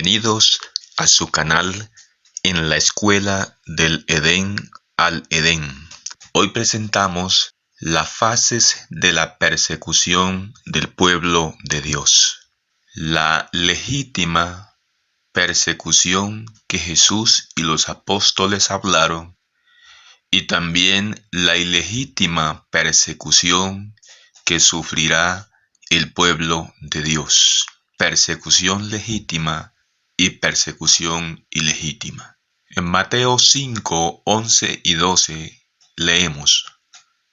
Bienvenidos a su canal En la Escuela del Edén al Edén. Hoy presentamos las fases de la persecución del pueblo de Dios. La legítima persecución que Jesús y los apóstoles hablaron y también la ilegítima persecución que sufrirá el pueblo de Dios. Persecución legítima y persecución ilegítima. En Mateo 5, 11 y 12 leemos: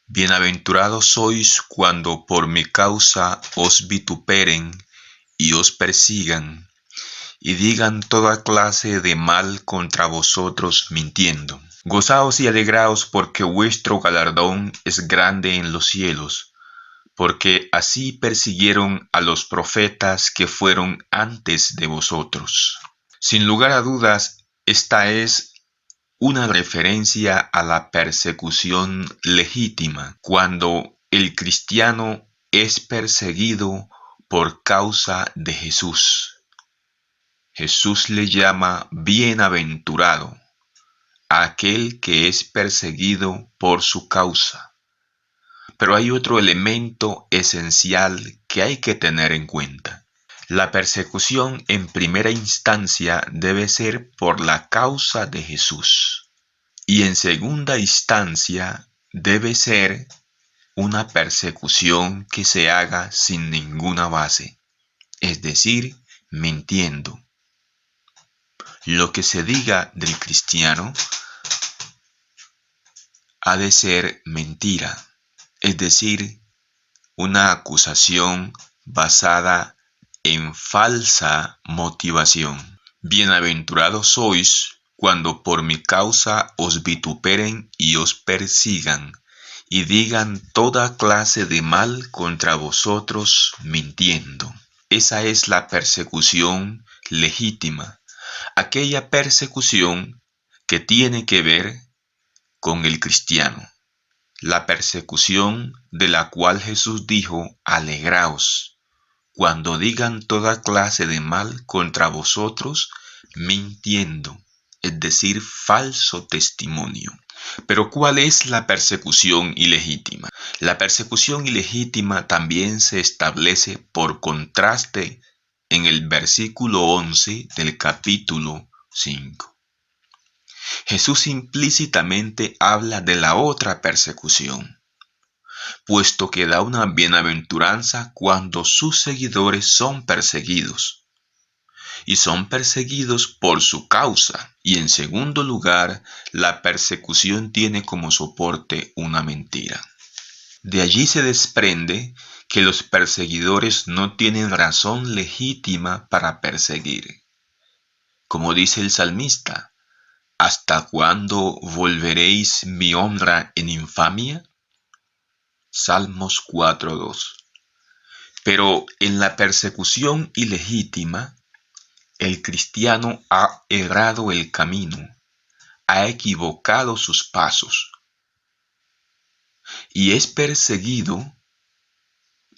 Bienaventurados sois cuando por mi causa os vituperen y os persigan, y digan toda clase de mal contra vosotros mintiendo. Gozaos y alegraos, porque vuestro galardón es grande en los cielos, porque así persiguieron a los profetas que fueron antes de vosotros. Sin lugar a dudas, esta es una referencia a la persecución legítima, cuando el cristiano es perseguido por causa de Jesús. Jesús le llama bienaventurado a aquel que es perseguido por su causa. Pero hay otro elemento esencial que hay que tener en cuenta. La persecución en primera instancia debe ser por la causa de Jesús. Y en segunda instancia debe ser una persecución que se haga sin ninguna base, es decir, mintiendo. Lo que se diga del cristiano ha de ser mentira. Es decir, una acusación basada en falsa motivación. Bienaventurados sois cuando por mi causa os vituperen y os persigan, y digan toda clase de mal contra vosotros mintiendo. Esa es la persecución legítima, aquella persecución que tiene que ver con el cristiano. La persecución de la cual Jesús dijo: alegraos, cuando digan toda clase de mal contra vosotros, mintiendo, es decir, falso testimonio. Pero ¿cuál es la persecución ilegítima? La persecución ilegítima también se establece por contraste en el versículo 11 del capítulo 5. Jesús implícitamente habla de la otra persecución, puesto que da una bienaventuranza cuando sus seguidores son perseguidos. Y son perseguidos por su causa. Y en segundo lugar, la persecución tiene como soporte una mentira. De allí se desprende que los perseguidores no tienen razón legítima para perseguir. Como dice el salmista: ¿hasta cuándo volveréis mi honra en infamia? Salmos 4:2. Pero en la persecución ilegítima, el cristiano ha errado el camino, ha equivocado sus pasos, y es perseguido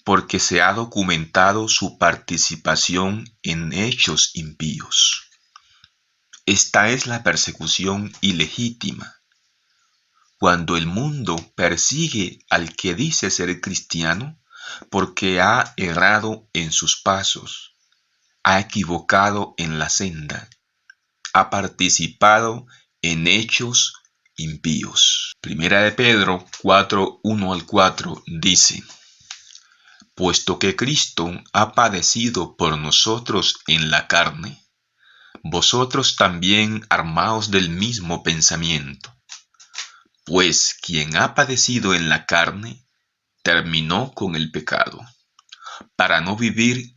porque se ha documentado su participación en hechos impíos. Esta es la persecución ilegítima, cuando el mundo persigue al que dice ser cristiano porque ha errado en sus pasos, ha equivocado en la senda, ha participado en hechos impíos. Primera de Pedro 4, 1 al 4 dice: puesto que Cristo ha padecido por nosotros en la carne, vosotros también armaos del mismo pensamiento. Pues quien ha padecido en la carne, terminó con el pecado, para no vivir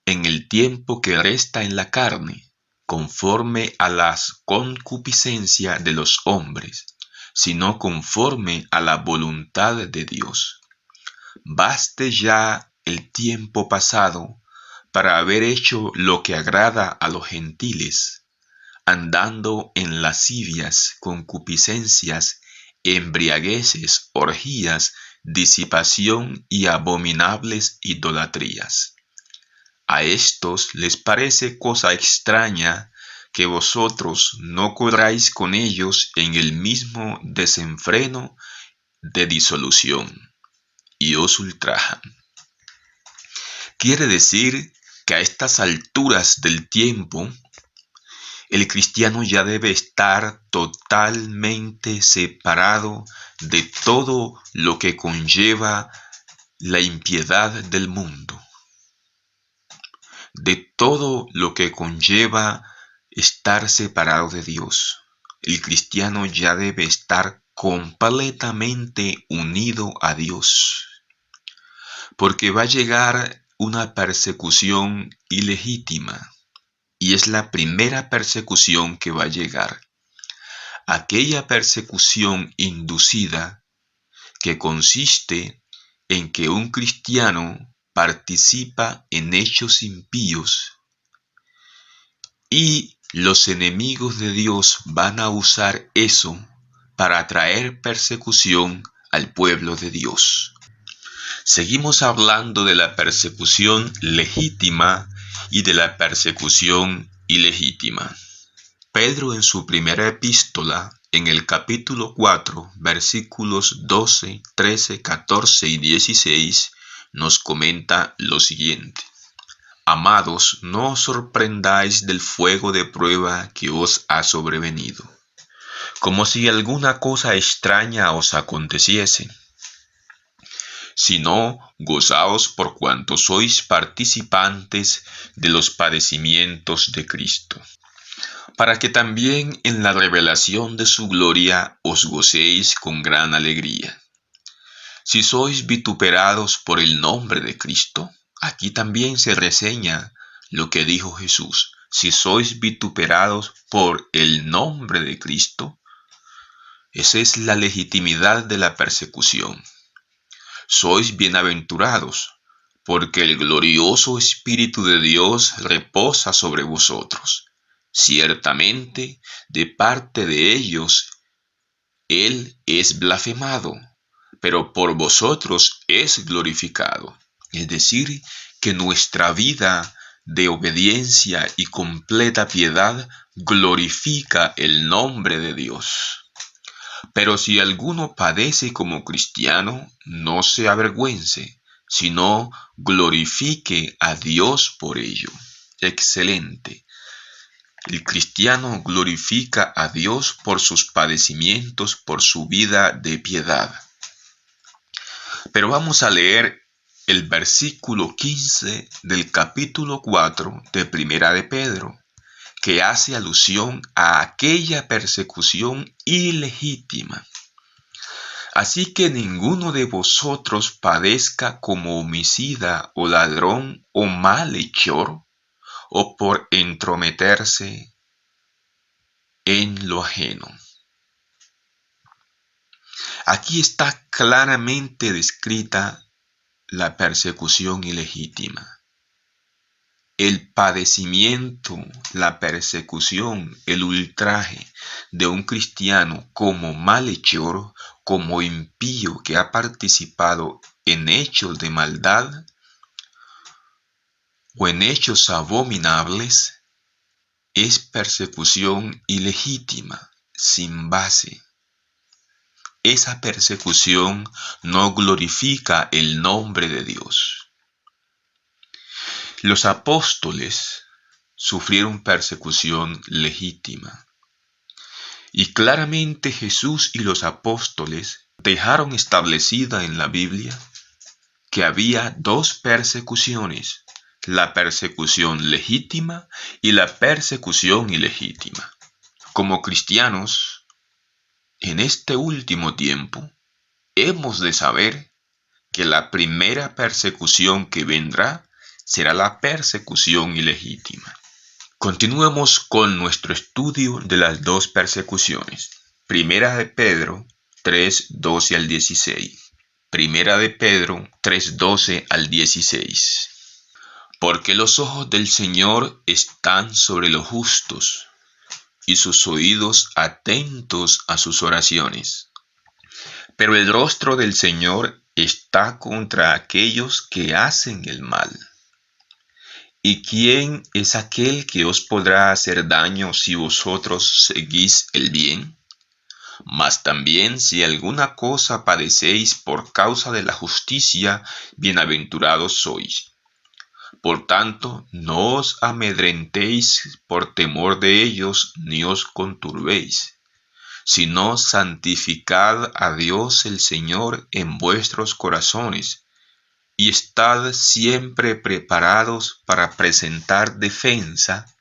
en el tiempo que resta en la carne, conforme a las concupiscencias de los hombres, sino conforme a la voluntad de Dios. Baste ya el tiempo pasado para haber hecho lo que agrada a los gentiles, andando en lascivias, concupiscencias, embriagueces, orgías, disipación y abominables idolatrías. A estos les parece cosa extraña que vosotros no corráis con ellos en el mismo desenfreno de disolución, y os ultrajan. Quiere decir que a estas alturas del tiempo, el cristiano ya debe estar totalmente separado de todo lo que conlleva la impiedad del mundo, de todo lo que conlleva estar separado de Dios. El cristiano ya debe estar completamente unido a Dios, porque va a llegar una persecución ilegítima, y es la primera persecución que va a llegar. Aquella persecución inducida que consiste en que un cristiano participa en hechos impíos y los enemigos de Dios van a usar eso para traer persecución al pueblo de Dios. Seguimos hablando de la persecución legítima y de la persecución ilegítima. Pedro en su primera epístola, en el capítulo 4, versículos 12, 13, 14 y 16, nos comenta lo siguiente. Amados, no os sorprendáis del fuego de prueba que os ha sobrevenido, como si alguna cosa extraña os aconteciese, sino gozaos por cuanto sois participantes de los padecimientos de Cristo, para que también en la revelación de su gloria os gocéis con gran alegría. Si sois vituperados por el nombre de Cristo, aquí también se reseña lo que dijo Jesús. Si sois vituperados por el nombre de Cristo, esa es la legitimidad de la persecución. Sois bienaventurados, porque el glorioso Espíritu de Dios reposa sobre vosotros. Ciertamente, de parte de ellos, Él es blasfemado, pero por vosotros es glorificado. Es decir, que nuestra vida de obediencia y completa piedad glorifica el nombre de Dios. Pero si alguno padece como cristiano, no se avergüence, sino glorifique a Dios por ello. Excelente. El cristiano glorifica a Dios por sus padecimientos, por su vida de piedad. Pero vamos a leer el versículo 15 del capítulo 4 de Primera de Pedro, que hace alusión a aquella persecución ilegítima. Así que ninguno de vosotros padezca como homicida o ladrón o malhechor o por entrometerse en lo ajeno. Aquí está claramente descrita la persecución ilegítima. El padecimiento, la persecución, el ultraje de un cristiano como malhechor, como impío que ha participado en hechos de maldad o en hechos abominables, es persecución ilegítima, sin base. Esa persecución no glorifica el nombre de Dios. Los apóstoles sufrieron persecución legítima. Y claramente Jesús y los apóstoles dejaron establecida en la Biblia que había dos persecuciones, la persecución legítima y la persecución ilegítima. Como cristianos, en este último tiempo, hemos de saber que la primera persecución que vendrá será la persecución ilegítima. Continuemos con nuestro estudio de las dos persecuciones. Primera de Pedro 3, 12 al 16. Primera de Pedro 3, 12 al 16. Porque los ojos del Señor están sobre los justos, y sus oídos atentos a sus oraciones. Pero el rostro del Señor está contra aquellos que hacen el mal. ¿Y quién es aquel que os podrá hacer daño si vosotros seguís el bien? Mas también si alguna cosa padecéis por causa de la justicia, bienaventurados sois. Por tanto, no os amedrentéis por temor de ellos, ni os conturbéis, sino santificad a Dios el Señor en vuestros corazones, y estad siempre preparados para presentar defensa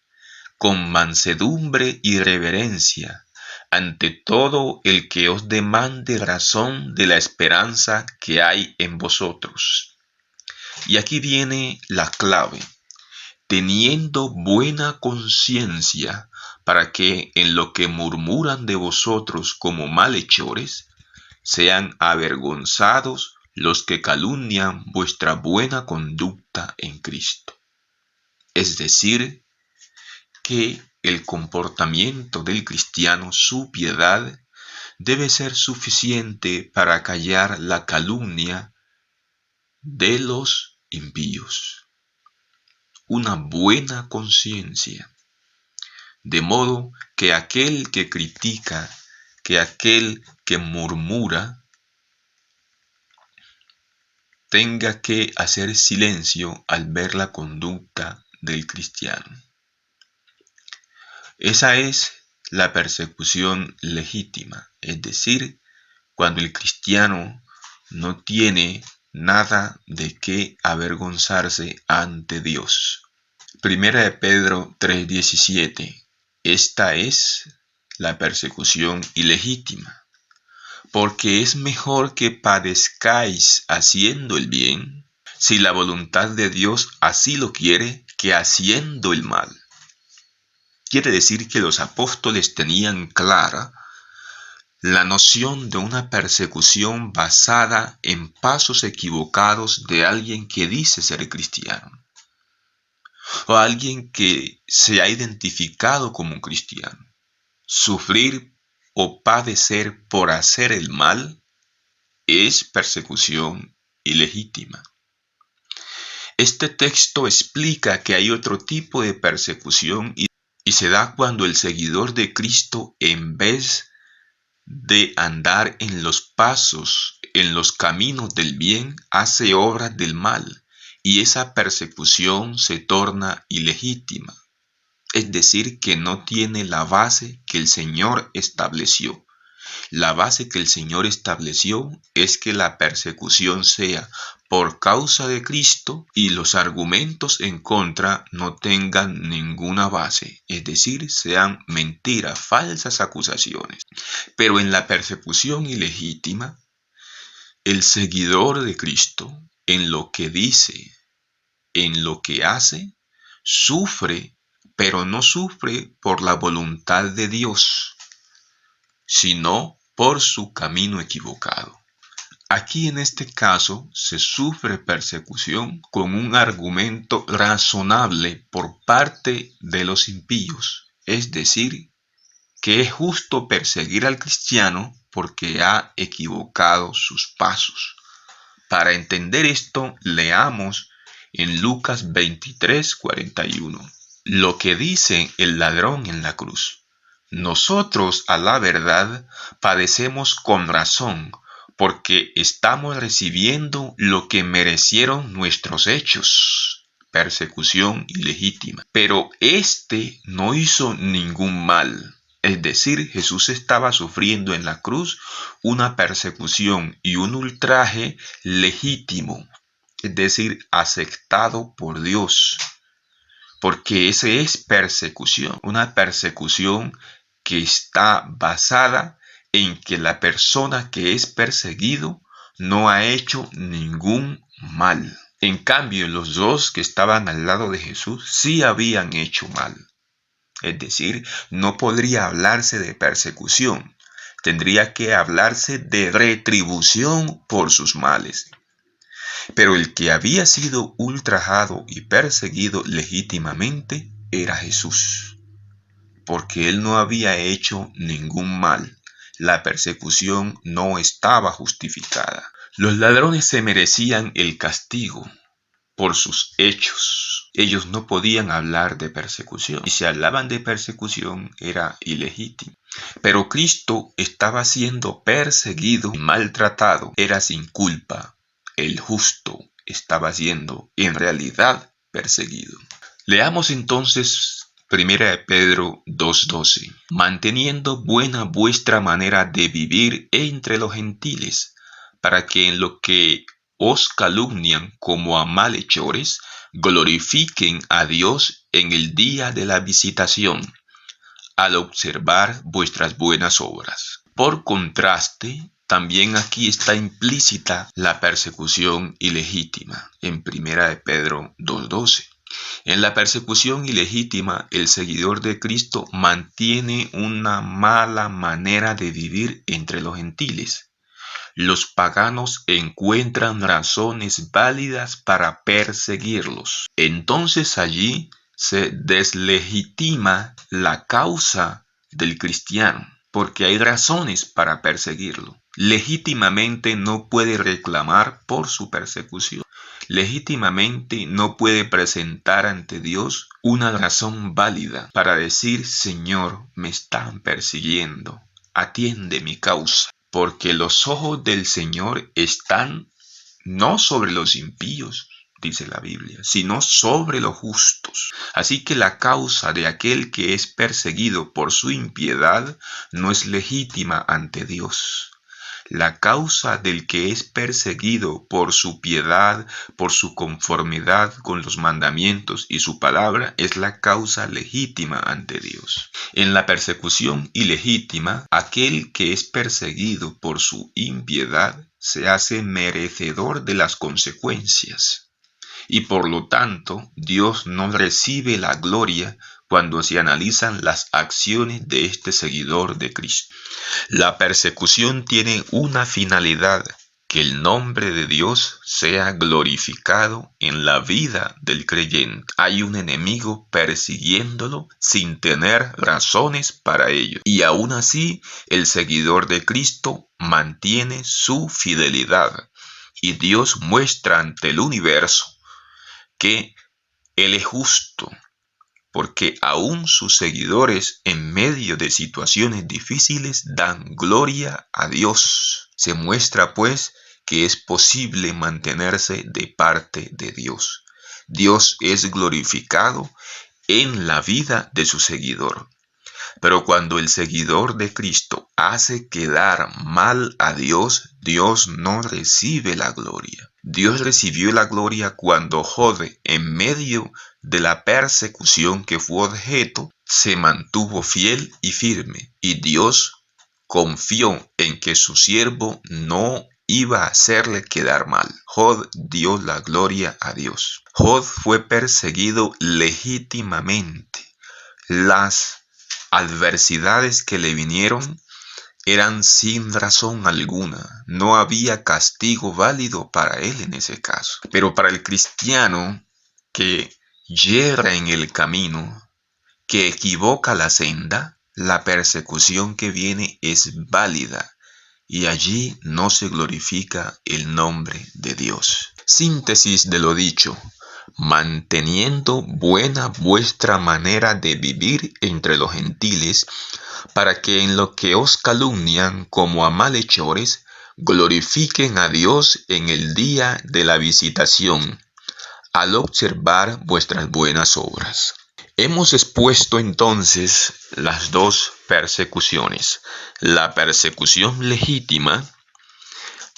con mansedumbre y reverencia ante todo el que os demande razón de la esperanza que hay en vosotros. Y aquí viene la clave: teniendo buena conciencia, para que en lo que murmuran de vosotros como malhechores, sean avergonzados los que calumnian vuestra buena conducta en Cristo. Es decir, que el comportamiento del cristiano, su piedad, debe ser suficiente para callar la calumnia de los impíos. Una buena conciencia, de modo que aquel que critica, que aquel que murmura, tenga que hacer silencio al ver la conducta del cristiano. Esa es la persecución legítima, es decir, cuando el cristiano no tiene nada de qué avergonzarse ante Dios. Primera de Pedro 3:17. Esta es la persecución ilegítima, porque es mejor que padezcáis haciendo el bien, si la voluntad de Dios así lo quiere, que haciendo el mal. Quiere decir que los apóstoles tenían clara la noción de una persecución basada en pasos equivocados de alguien que dice ser cristiano, o alguien que se ha identificado como un cristiano. Sufrir o padecer por hacer el mal es persecución ilegítima. Este texto explica que hay otro tipo de persecución y se da cuando el seguidor de Cristo, en vez de andar en los pasos, en los caminos del bien, hace obras del mal, y esa persecución se torna ilegítima. Es decir, que no tiene la base que el Señor estableció. La base que el Señor estableció es que la persecución sea por causa de Cristo y los argumentos en contra no tengan ninguna base, es decir, sean mentiras, falsas acusaciones. Pero en la persecución ilegítima, el seguidor de Cristo, en lo que dice, en lo que hace, sufre, pero no sufre por la voluntad de Dios, sino por su camino equivocado. Aquí en este caso se sufre persecución con un argumento razonable por parte de los impíos, es decir, que es justo perseguir al cristiano porque ha equivocado sus pasos. Para entender esto, leamos en Lucas 23:41, lo que dice el ladrón en la cruz: nosotros, a la verdad, padecemos con razón, porque estamos recibiendo lo que merecieron nuestros hechos. Persecución ilegítima. Pero éste no hizo ningún mal. Es decir, Jesús estaba sufriendo en la cruz una persecución y un ultraje legítimo, es decir, aceptado por Dios. Porque ese es persecución, una persecución que está basada en que la persona que es perseguido no ha hecho ningún mal. En cambio, los dos que estaban al lado de Jesús sí habían hecho mal. Es decir, no podría hablarse de persecución, tendría que hablarse de retribución por sus males. Pero el que había sido ultrajado y perseguido legítimamente era Jesús, porque él no había hecho ningún mal. La persecución no estaba justificada. Los ladrones se merecían el castigo, por sus hechos. Ellos no podían hablar de persecución. Y si hablaban de persecución era ilegítimo. Pero Cristo estaba siendo perseguido y maltratado. Era sin culpa. El justo estaba siendo en realidad perseguido. Leamos entonces 1 de Pedro 2:12. Manteniendo buena vuestra manera de vivir entre los gentiles, para que en lo que os calumnian como a malhechores, glorifiquen a Dios en el día de la visitación, al observar vuestras buenas obras. Por contraste, también aquí está implícita la persecución ilegítima, en 1 de Pedro 2:12. En la persecución ilegítima, el seguidor de Cristo mantiene una mala manera de vivir entre los gentiles. Los paganos encuentran razones válidas para perseguirlos. Entonces allí se deslegitima la causa del cristiano, porque hay razones para perseguirlo. Legítimamente no puede reclamar por su persecución. Legítimamente no puede presentar ante Dios una razón válida para decir: Señor, me están persiguiendo, atiende mi causa. Porque los ojos del Señor están no sobre los impíos, dice la Biblia, sino sobre los justos. Así que la causa de aquel que es perseguido por su impiedad no es legítima ante Dios. La causa del que es perseguido por su piedad, por su conformidad con los mandamientos y su palabra, es la causa legítima ante Dios. En la persecución ilegítima, aquel que es perseguido por su impiedad se hace merecedor de las consecuencias. Y por lo tanto, Dios no recibe la gloria cuando se analizan las acciones de este seguidor de Cristo. La persecución tiene una finalidad: que el nombre de Dios sea glorificado en la vida del creyente. Hay un enemigo persiguiéndolo sin tener razones para ello. Y aún así, el seguidor de Cristo mantiene su fidelidad. Y Dios muestra ante el universo que Él es justo, porque aún sus seguidores en medio de situaciones difíciles dan gloria a Dios. Se muestra pues que es posible mantenerse de parte de Dios. Dios es glorificado en la vida de su seguidor. Pero cuando el seguidor de Cristo hace quedar mal a Dios, Dios no recibe la gloria. Dios recibió la gloria cuando Job, en medio de la persecución que fue objeto, se mantuvo fiel y firme, y Dios confió en que su siervo no iba a hacerle quedar mal. Job dio la gloria a Dios. Job fue perseguido legítimamente. Las adversidades que le vinieron eran sin razón alguna. No había castigo válido para él en ese caso. Pero para el cristiano que yerra en el camino, que equivoca la senda, la persecución que viene es válida, y allí no se glorifica el nombre de Dios. Síntesis de lo dicho: manteniendo buena vuestra manera de vivir entre los gentiles, para que en lo que os calumnian como a malhechores, glorifiquen a Dios en el día de la visitación, al observar vuestras buenas obras. Hemos expuesto entonces las dos persecuciones: la persecución legítima,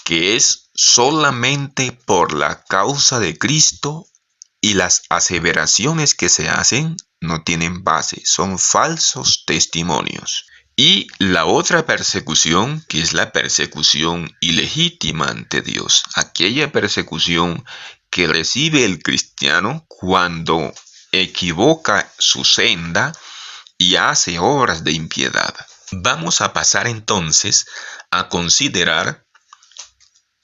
que es solamente por la causa de Cristo, y las aseveraciones que se hacen no tienen base, son falsos testimonios. Y la otra persecución, que es la persecución ilegítima ante Dios, aquella persecución que recibe el cristiano cuando equivoca su senda y hace obras de impiedad. Vamos a pasar entonces a considerar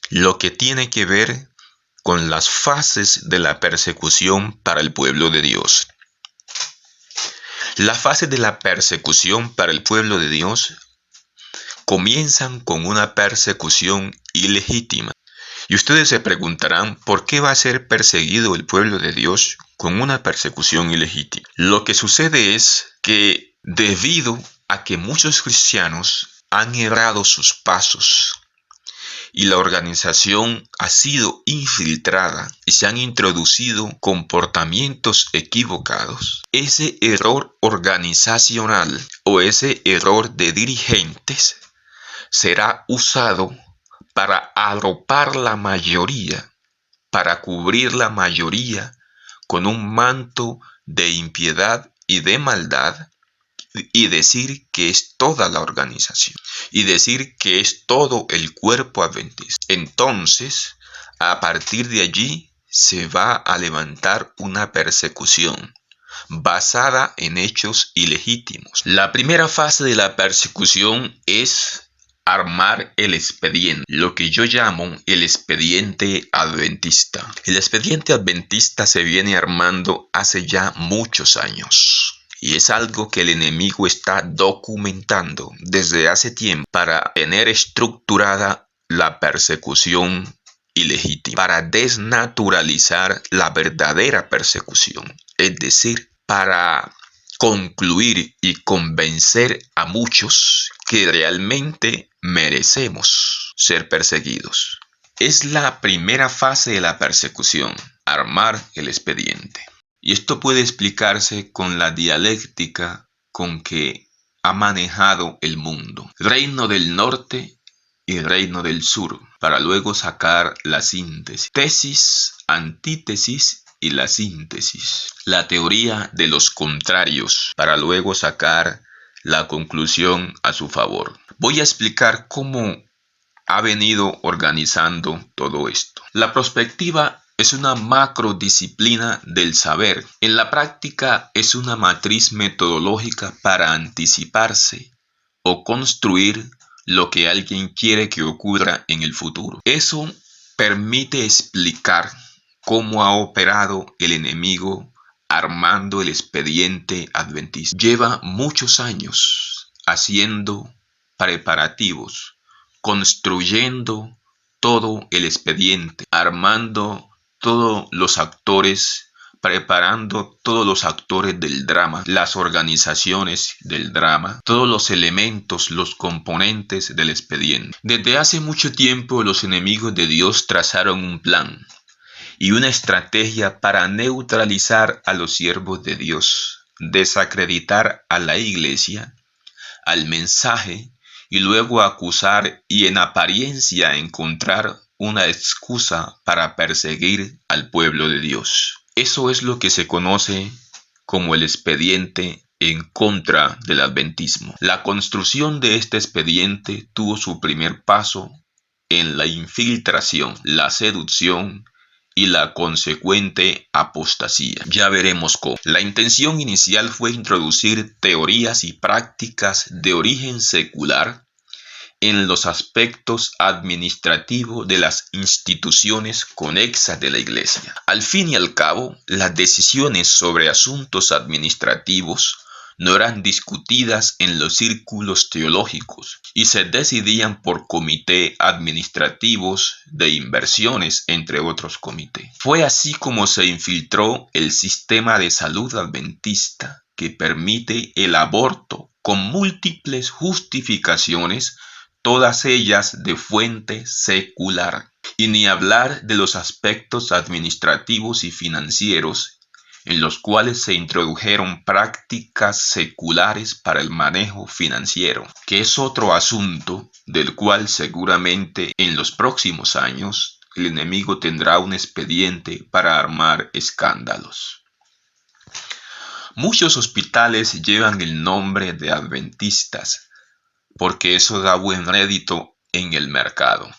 lo que tiene que ver con las fases de la persecución para el pueblo de Dios. Las fases de la persecución para el pueblo de Dios comienzan con una persecución ilegítima. Y ustedes se preguntarán, ¿por qué va a ser perseguido el pueblo de Dios con una persecución ilegítima? Lo que sucede es que debido a que muchos cristianos han errado sus pasos y la organización ha sido infiltrada y se han introducido comportamientos equivocados, ese error organizacional o ese error de dirigentes será usado para arropar la mayoría, para cubrir la mayoría con un manto de impiedad y de maldad y decir que es toda la organización y decir que es todo el cuerpo adventista. Entonces, a partir de allí se va a levantar una persecución basada en hechos ilegítimos. La primera fase de la persecución es armar el expediente, lo que yo llamo el expediente adventista. El expediente adventista se viene armando hace ya muchos años. Y es algo que el enemigo está documentando desde hace tiempo para tener estructurada la persecución ilegítima, para desnaturalizar la verdadera persecución, es decir, para concluir y convencer a muchos que realmente merecemos ser perseguidos. Es la primera fase de la persecución, armar el expediente. Y esto puede explicarse con la dialéctica con que ha manejado el mundo. Reino del norte y reino del sur, para luego sacar la síntesis. Tesis, antítesis y la síntesis. La teoría de los contrarios, para luego sacar la conclusión a su favor. Voy a explicar cómo ha venido organizando todo esto. La perspectiva es una macrodisciplina del saber. En la práctica es una matriz metodológica para anticiparse o construir lo que alguien quiere que ocurra en el futuro. Eso permite explicar cómo ha operado el enemigo armando el expediente adventista. Lleva muchos años haciendo preparativos, construyendo todo el expediente, armando todos los actores, preparando todos los actores del drama, las organizaciones del drama, todos los elementos, los componentes del expediente. Desde hace mucho tiempo los enemigos de Dios trazaron un plan y una estrategia para neutralizar a los siervos de Dios, desacreditar a la iglesia, al mensaje, y luego acusar y en apariencia encontrar una excusa para perseguir al pueblo de Dios. Eso es lo que se conoce como el expediente en contra del adventismo. La construcción de este expediente tuvo su primer paso en la infiltración, la seducción y la consecuente apostasía. Ya veremos cómo. La intención inicial fue introducir teorías y prácticas de origen secular en los aspectos administrativos de las instituciones conexas de la Iglesia. Al fin y al cabo, las decisiones sobre asuntos administrativos no eran discutidas en los círculos teológicos y se decidían por comités administrativos de inversiones, entre otros comités. Fue así como se infiltró el sistema de salud adventista que permite el aborto con múltiples justificaciones, todas ellas de fuente secular. Y ni hablar de los aspectos administrativos y financieros en los cuales se introdujeron prácticas seculares para el manejo financiero, que es otro asunto del cual seguramente en los próximos años el enemigo tendrá un expediente para armar escándalos. Muchos hospitales llevan el nombre de adventistas, porque eso da buen rédito en el mercado.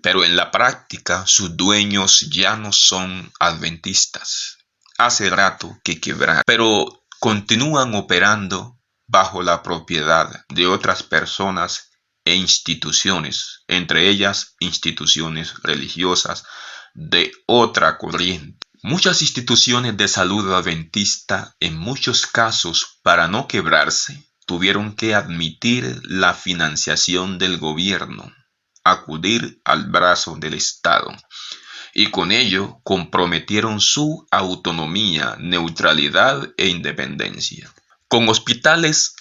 Pero en la práctica sus dueños ya no son adventistas. Hace rato que quebraron, pero continúan operando bajo la propiedad de otras personas e instituciones, entre ellas instituciones religiosas de otra corriente. Muchas instituciones de salud adventista, en muchos casos, para no quebrarse, tuvieron que admitir la financiación del gobierno, acudir al brazo del Estado, y con ello comprometieron su autonomía, neutralidad e independencia. Con hospitales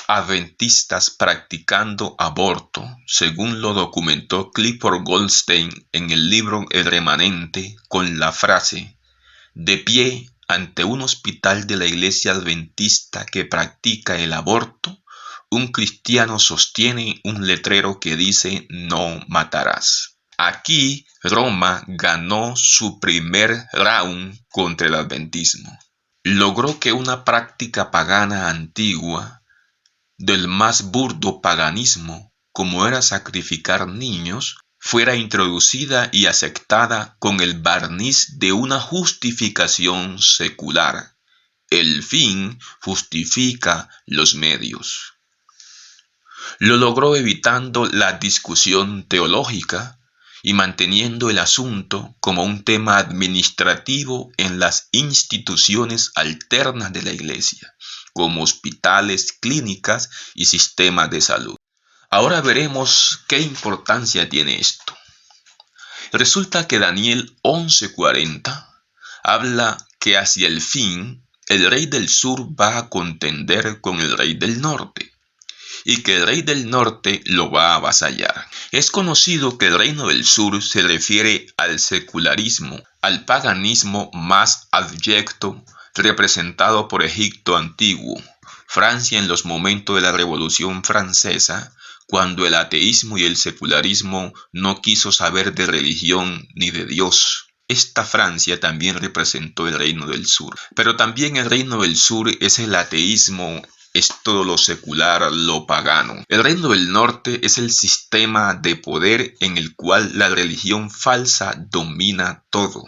adventistas practicando aborto, según lo documentó Clifford Goldstein en el libro El Remanente, con la frase: de pie ante un hospital de la iglesia adventista que practica el aborto, un cristiano sostiene un letrero que dice "no matarás". Aquí Roma ganó su primer round contra el adventismo. Logró que una práctica pagana antigua, del más burdo paganismo, como era sacrificar niños, fuera introducida y aceptada con el barniz de una justificación secular. El fin justifica los medios. Lo logró evitando la discusión teológica y manteniendo el asunto como un tema administrativo en las instituciones alternas de la Iglesia, como hospitales, clínicas y sistemas de salud. Ahora veremos qué importancia tiene esto. Resulta que Daniel 11:40 habla que hacia el fin el rey del sur va a contender con el rey del norte, y que el rey del norte lo va a avasallar. Es conocido que el reino del sur se refiere al secularismo, al paganismo más abyecto, representado por Egipto antiguo, Francia en los momentos de la Revolución Francesa, cuando el ateísmo y el secularismo no quiso saber de religión ni de Dios. Esta Francia también representó el reino del sur, pero también el reino del sur es el ateísmo, es todo lo secular, lo pagano. El reino del norte es el sistema de poder en el cual la religión falsa domina todo.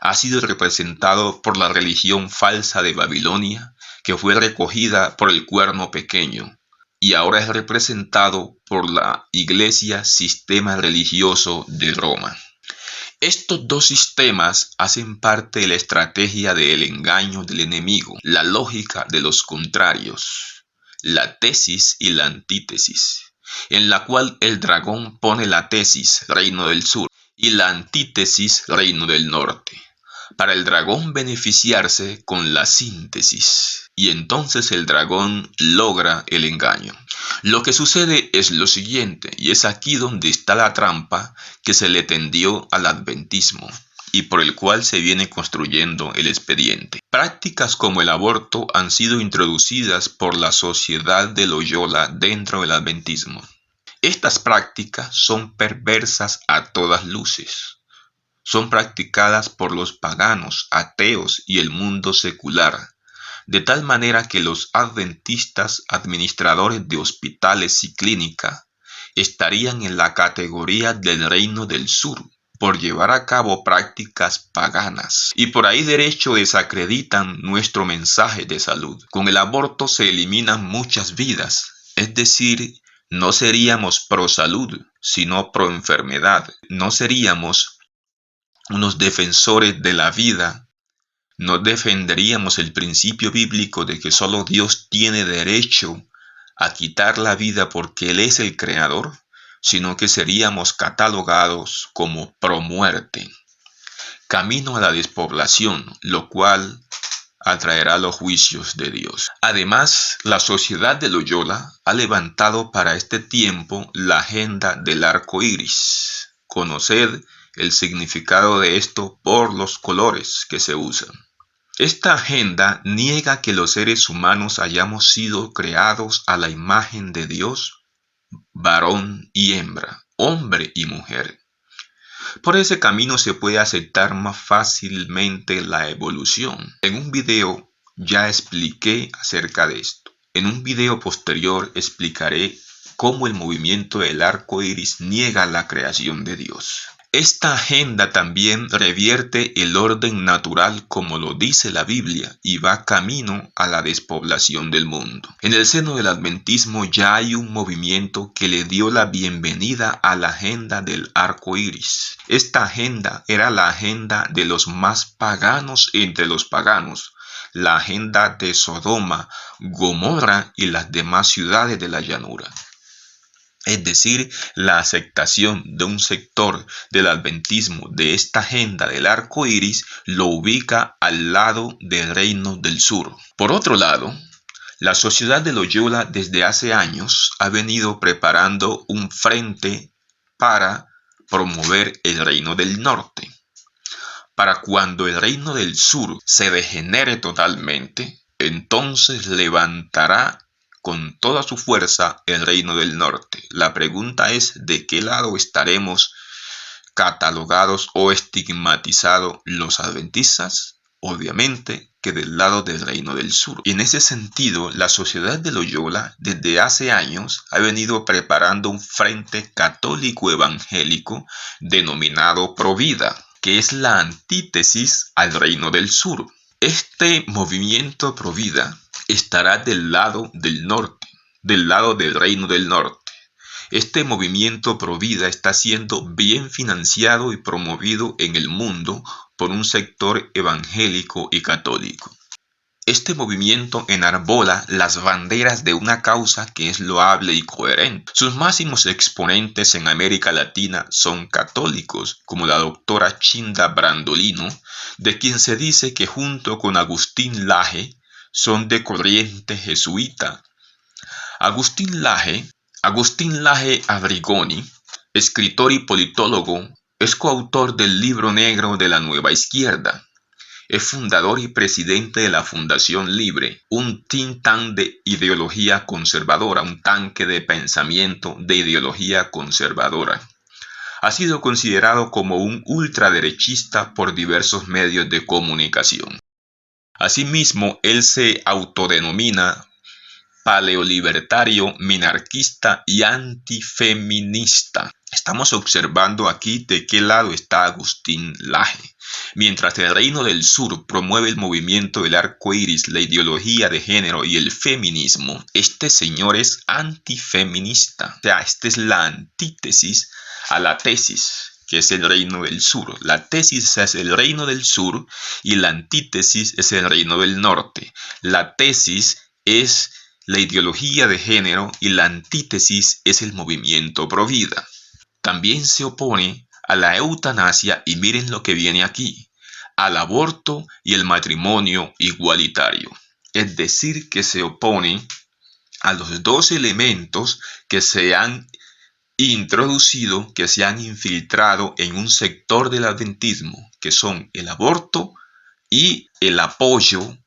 Ha sido representado por la religión falsa de Babilonia, que fue recogida por el cuerno pequeño, y ahora es representado por la iglesia sistema religioso de Roma. Estos dos sistemas hacen parte de la estrategia del engaño del enemigo, la lógica de los contrarios, la tesis y la antítesis, en la cual el dragón pone la tesis, reino del sur, y la antítesis, reino del norte, para el dragón beneficiarse con la síntesis, y entonces el dragón logra el engaño. Lo que sucede es lo siguiente, y es aquí donde está la trampa que se le tendió al adventismo y por el cual se viene construyendo el expediente. Prácticas como el aborto han sido introducidas por la sociedad de Loyola dentro del adventismo. Estas prácticas son perversas a todas luces. Son practicadas por los paganos, ateos y el mundo secular, de tal manera que los adventistas, administradores de hospitales y clínicas, estarían en la categoría del reino del sur por llevar a cabo prácticas paganas, y por ahí derecho desacreditan nuestro mensaje de salud. Con el aborto se eliminan muchas vidas, es decir, no seríamos pro salud, sino pro enfermedad. No seríamos unos defensores de la vida. No defenderíamos el principio bíblico de que solo Dios tiene derecho a quitar la vida porque Él es el creador, sino que seríamos catalogados como pro muerte, camino a la despoblación, lo cual atraerá los juicios de Dios. Además, la sociedad de Loyola ha levantado para este tiempo la agenda del arco iris. Conoced el significado de esto por los colores que se usan. Esta agenda niega que los seres humanos hayamos sido creados a la imagen de Dios, varón y hembra, hombre y mujer. Por ese camino se puede aceptar más fácilmente la evolución. En un video ya expliqué acerca de esto. En un video posterior explicaré cómo el movimiento del arco iris niega la creación de Dios. Esta agenda también revierte el orden natural como lo dice la Biblia y va camino a la despoblación del mundo. En el seno del adventismo ya hay un movimiento que le dio la bienvenida a la agenda del arco iris. Esta agenda era la agenda de los más paganos entre los paganos, la agenda de Sodoma, Gomorra y las demás ciudades de la llanura. Es decir, la aceptación de un sector del adventismo de esta agenda del arco iris lo ubica al lado del Reino del Sur. Por otro lado, la Sociedad de Loyola desde hace años ha venido preparando un frente para promover el Reino del Norte. Para cuando el Reino del Sur se degenere totalmente, entonces levantará con toda su fuerza el Reino del Norte. La pregunta es ¿de qué lado estaremos catalogados o estigmatizados los adventistas? Obviamente que del lado del Reino del Sur. Y en ese sentido, la Sociedad de Loyola desde hace años ha venido preparando un frente católico evangélico denominado Provida, que es la antítesis al Reino del Sur. Este movimiento Provida estará del lado del norte, del lado del Reino del Norte. Este movimiento Provida está siendo bien financiado y promovido en el mundo por un sector evangélico y católico. Este movimiento enarbola las banderas de una causa que es loable y coherente. Sus máximos exponentes en América Latina son católicos, como la doctora Chinda Brandolino, de quien se dice que junto con Agustín Laje son de corriente jesuita. Agustín Laje Arrigoni, escritor y politólogo, es coautor del Libro Negro de la Nueva Izquierda. Es fundador y presidente de la Fundación Libre, un think tank de ideología conservadora, un tanque de pensamiento de ideología conservadora. Ha sido considerado como un ultraderechista por diversos medios de comunicación. Asimismo, él se autodenomina paleolibertario, minarquista y antifeminista. Estamos observando aquí de qué lado está Agustín Laje. Mientras el Reino del Sur promueve el movimiento del arco iris, la ideología de género y el feminismo, este señor es antifeminista. O sea, esta es la antítesis a la tesis, que es el Reino del Sur. La tesis es el Reino del Sur y la antítesis es el Reino del Norte. La tesis es la ideología de género y la antítesis es el movimiento Provida. También se opone a la eutanasia y miren lo que viene aquí, al aborto y el matrimonio igualitario. Es decir, que se opone a los dos elementos que se han introducido, que se han infiltrado en un sector del adventismo, que son el aborto y el apoyo,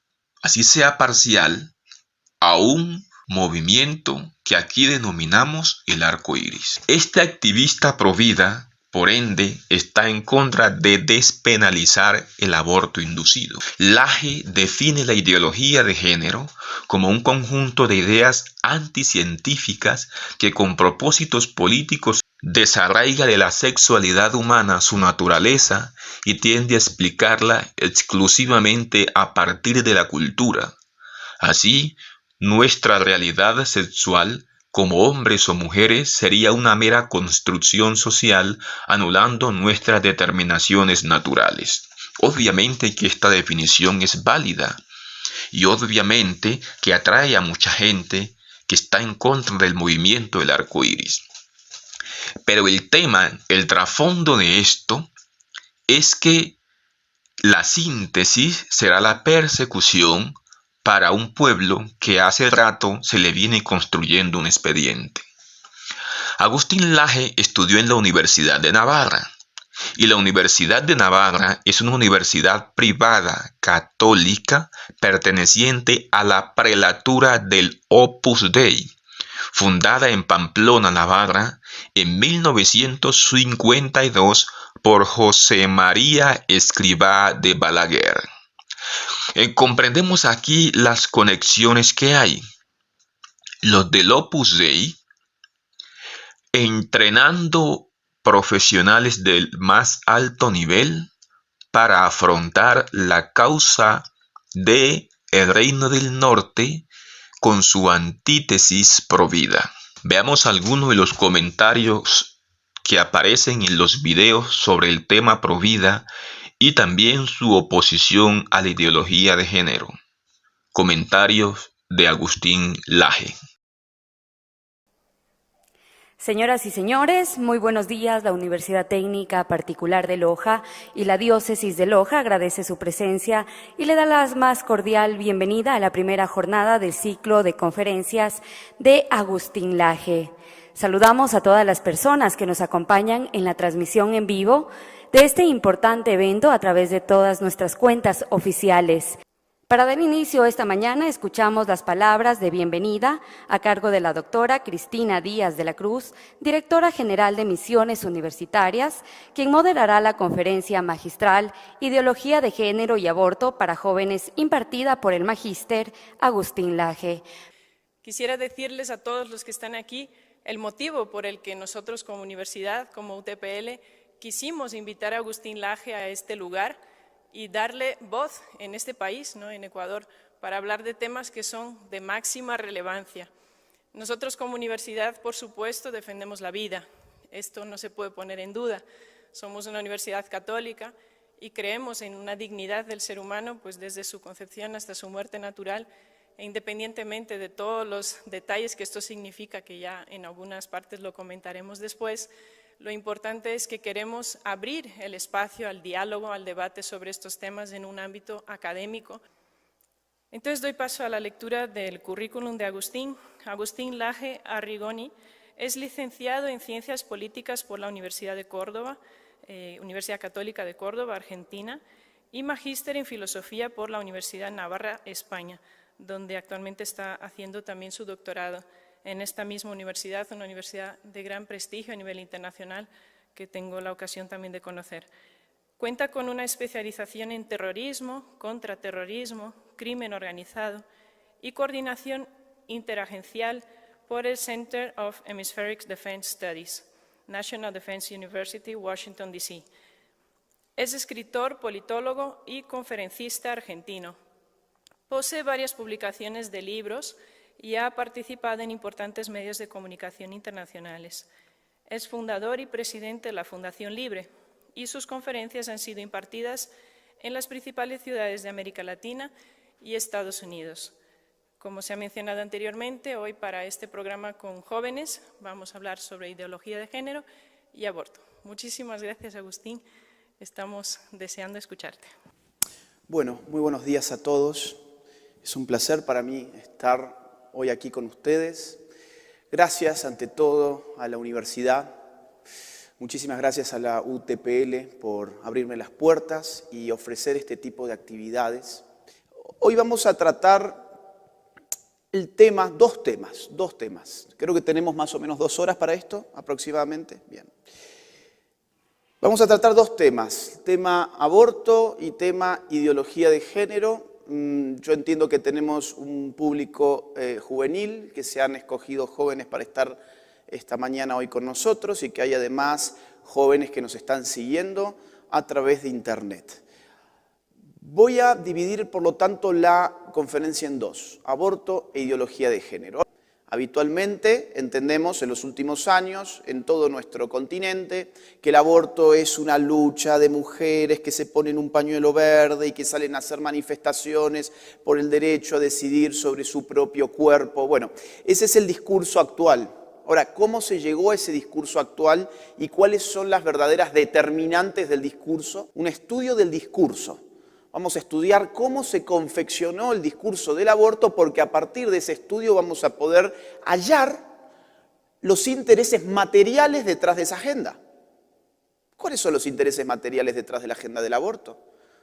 así sea parcial, a un movimiento que aquí denominamos el arco iris. Este activista provida, por ende, está en contra de despenalizar el aborto inducido. Laje define la ideología de género como un conjunto de ideas anticientíficas que con propósitos políticos desarraiga de la sexualidad humana su naturaleza y tiende a explicarla exclusivamente a partir de la cultura. Así, nuestra realidad sexual como hombres o mujeres sería una mera construcción social anulando nuestras determinaciones naturales. Obviamente que esta definición es válida y obviamente que atrae a mucha gente que está en contra del movimiento del arco iris. Pero el tema, el trasfondo de esto es que la síntesis será la persecución para un pueblo que hace rato se le viene construyendo un expediente. Agustín Laje estudió en la Universidad de Navarra, y la Universidad de Navarra es una universidad privada católica perteneciente a la prelatura del Opus Dei, fundada en Pamplona, Navarra, en 1952 por José María Escrivá de Balaguer. Comprendemos aquí las conexiones que hay. Los del Opus Dei, entrenando profesionales del más alto nivel para afrontar la causa del Reino del Norte con su antítesis provida. Veamos algunos de los comentarios que aparecen en los videos sobre el tema provida y también su oposición a la ideología de género. Comentarios de Agustín Laje. Señoras y señores, muy buenos días. La Universidad Técnica Particular de Loja y la Diócesis de Loja agradece su presencia y le da la más cordial bienvenida a la primera jornada del ciclo de conferencias de Agustín Laje. Saludamos a todas las personas que nos acompañan en la transmisión en vivo de este importante evento a través de todas nuestras cuentas oficiales. Para dar inicio esta mañana, escuchamos las palabras de bienvenida a cargo de la doctora Cristina Díaz de la Cruz, directora general de Misiones Universitarias, quien moderará la conferencia magistral Ideología de Género y Aborto para Jóvenes, impartida por el magíster Agustín Laje. Quisiera decirles a todos los que están aquí el motivo por el que nosotros como universidad, como UTPL, quisimos invitar a Agustín Laje a este lugar y darle voz en este país, ¿no?, en Ecuador, para hablar de temas que son de máxima relevancia. Nosotros como universidad, por supuesto, defendemos la vida. Esto no se puede poner en duda. Somos una universidad católica y creemos en una dignidad del ser humano, pues desde su concepción hasta su muerte natural, e independientemente de todos los detalles que esto significa, que ya en algunas partes lo comentaremos después. Lo importante es que queremos abrir el espacio al diálogo, al debate sobre estos temas en un ámbito académico. Entonces doy paso a la lectura del currículum de Agustín. Agustín Laje Arrigoni es licenciado en Ciencias Políticas por la Universidad de Córdoba, Universidad Católica de Córdoba, Argentina, y magíster en Filosofía por la Universidad Navarra, España, donde actualmente está haciendo también su doctorado en esta misma universidad, una universidad de gran prestigio a nivel internacional que tengo la ocasión también de conocer. Cuenta con una especialización en terrorismo, contraterrorismo, crimen organizado y coordinación interagencial por el Center of Hemispheric Defense Studies, National Defense University, Washington, D.C. Es escritor, politólogo y conferencista argentino. Posee varias publicaciones de libros y ha participado en importantes medios de comunicación internacionales. Es fundador y presidente de la Fundación Libre y sus conferencias han sido impartidas en las principales ciudades de América Latina y Estados Unidos. Como se ha mencionado anteriormente, hoy para este programa con jóvenes vamos a hablar sobre ideología de género y aborto. Muchísimas gracias, Agustín. Estamos deseando escucharte. Bueno, muy buenos días a todos. Es un placer para mí estar hoy aquí con ustedes. Gracias ante todo a la universidad, muchísimas gracias a la UTPL por abrirme las puertas y ofrecer este tipo de actividades. Hoy vamos a tratar dos temas. Creo que tenemos más o menos 2 horas para esto, aproximadamente. Bien. Vamos a tratar 2 temas, tema aborto y tema ideología de género. Yo entiendo que tenemos un público juvenil, que se han escogido jóvenes para estar esta mañana hoy con nosotros y que hay además jóvenes que nos están siguiendo a través de Internet. Voy a dividir, por lo tanto, la conferencia en 2, aborto e ideología de género. Habitualmente entendemos en los últimos años, en todo nuestro continente, que el aborto es una lucha de mujeres que se ponen un pañuelo verde y que salen a hacer manifestaciones por el derecho a decidir sobre su propio cuerpo. Bueno, ese es el discurso actual. Ahora, ¿cómo se llegó a ese discurso actual y cuáles son las verdaderas determinantes del discurso? Un estudio del discurso. Vamos a estudiar cómo se confeccionó el discurso del aborto, porque a partir de ese estudio vamos a poder hallar los intereses materiales detrás de esa agenda. ¿Cuáles son los intereses materiales detrás de la agenda del aborto?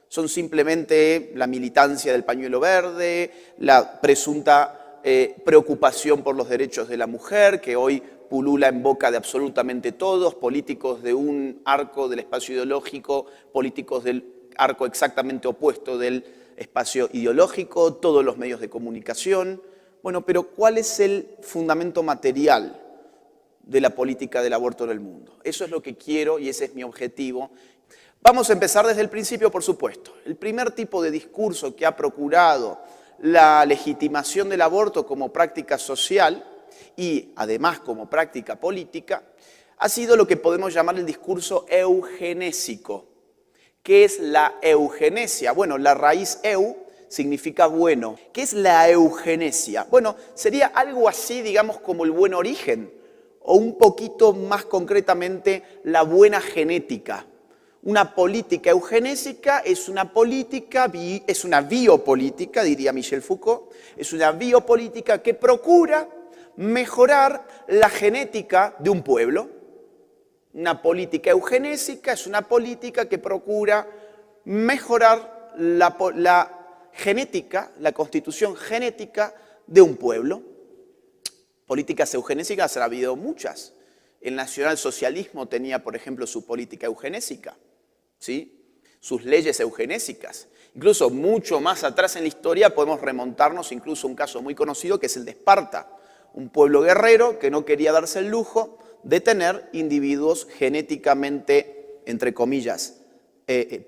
¿Son simplemente la militancia del pañuelo verde, la presunta preocupación por los derechos de la mujer, que hoy pulula en boca de absolutamente todos, políticos de un arco del espacio ideológico, políticos del arco exactamente opuesto del espacio ideológico, todos los medios de comunicación? Bueno, pero ¿cuál es el fundamento material de la política del aborto en el mundo? Eso es lo que quiero y ese es mi objetivo. Vamos a empezar desde el principio, por supuesto. El primer tipo de discurso que ha procurado la legitimación del aborto como práctica social y además como práctica política ha sido lo que podemos llamar el discurso eugenésico. ¿Qué es la eugenesia? Bueno, la raíz eu significa bueno. ¿Qué es la eugenesia? Bueno, sería algo así, digamos, como el buen origen o un poquito más concretamente la buena genética. Una política eugenésica es una biopolítica, diría Michel Foucault, es una biopolítica que procura mejorar la genética de un pueblo. Una política eugenésica es una política que procura mejorar la genética, la constitución genética de un pueblo. Políticas eugenésicas ha habido muchas. El nacionalsocialismo tenía, por ejemplo, su política eugenésica, ¿sí? Sus leyes eugenésicas. Incluso mucho más atrás en la historia podemos remontarnos incluso a un caso muy conocido que es el de Esparta, un pueblo guerrero que no quería darse el lujo de tener individuos genéticamente, entre comillas,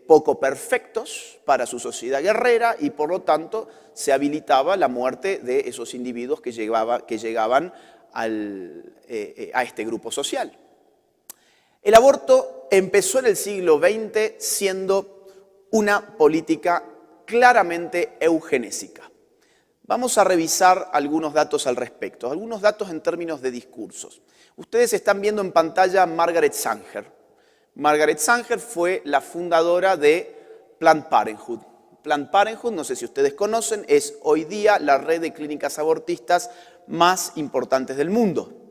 poco perfectos para su sociedad guerrera y por lo tanto se habilitaba la muerte de esos individuos que llegaban a este grupo social. El aborto empezó en el siglo XX siendo una política claramente eugenésica. Vamos a revisar algunos datos al respecto, algunos datos en términos de discursos. Ustedes están viendo en pantalla a Margaret Sanger. Margaret Sanger fue la fundadora de Planned Parenthood. Planned Parenthood, no sé si ustedes conocen, es hoy día la red de clínicas abortistas más importantes del mundo.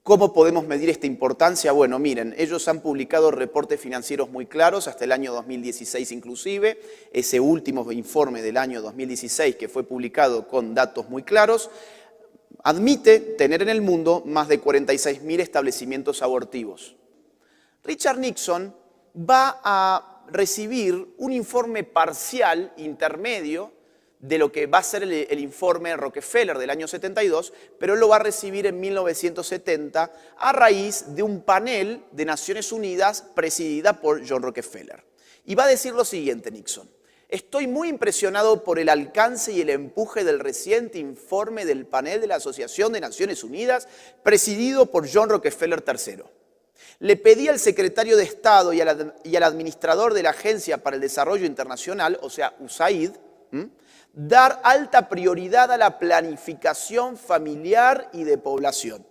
¿Cómo podemos medir esta importancia? Bueno, miren, ellos han publicado reportes financieros muy claros hasta el año 2016 inclusive. Ese último informe del año 2016 que fue publicado con datos muy claros, admite tener en el mundo más de 46.000 establecimientos abortivos. Richard Nixon va a recibir un informe parcial, intermedio, de lo que va a ser el informe Rockefeller del año 72, pero lo va a recibir en 1970 a raíz de un panel de Naciones Unidas presidida por John Rockefeller. Y va a decir lo siguiente Nixon: estoy muy impresionado por el alcance y el empuje del reciente informe del panel de la Asociación de Naciones Unidas presidido por John Rockefeller III. Le pedí al secretario de Estado y al administrador de la Agencia para el Desarrollo Internacional, o sea, USAID, dar alta prioridad a la planificación familiar y de población.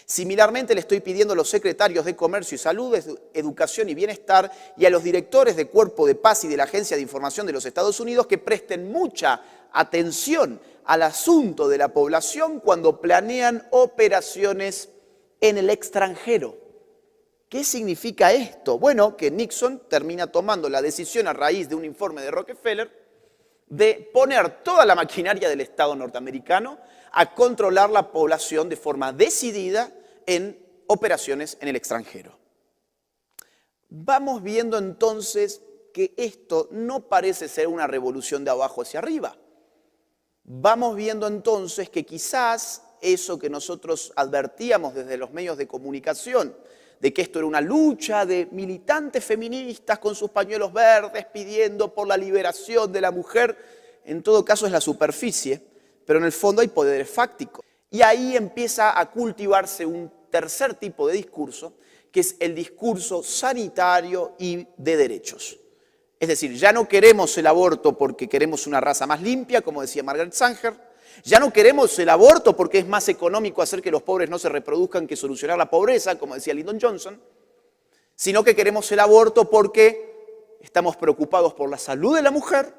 Similarmente le estoy pidiendo a los secretarios de Comercio y Salud, Educación y Bienestar y a los directores de Cuerpo de Paz y de la Agencia de Información de los Estados Unidos que presten mucha atención al asunto de la población cuando planean operaciones en el extranjero. ¿Qué significa esto? Bueno, que Nixon termina tomando la decisión a raíz de un informe de Rockefeller de poner toda la maquinaria del Estado norteamericano a controlar la población de forma decidida en operaciones en el extranjero. Vamos viendo entonces que esto no parece ser una revolución de abajo hacia arriba. Vamos viendo entonces que quizás eso que nosotros advertíamos desde los medios de comunicación, de que esto era una lucha de militantes feministas con sus pañuelos verdes pidiendo por la liberación de la mujer, en todo caso es la superficie, pero en el fondo hay poderes fácticos. Y ahí empieza a cultivarse un tercer tipo de discurso, que es el discurso sanitario y de derechos. Es decir, ya no queremos el aborto porque queremos una raza más limpia, como decía Margaret Sanger. Ya no queremos el aborto porque es más económico hacer que los pobres no se reproduzcan que solucionar la pobreza, como decía Lyndon Johnson, sino que queremos el aborto porque estamos preocupados por la salud de la mujer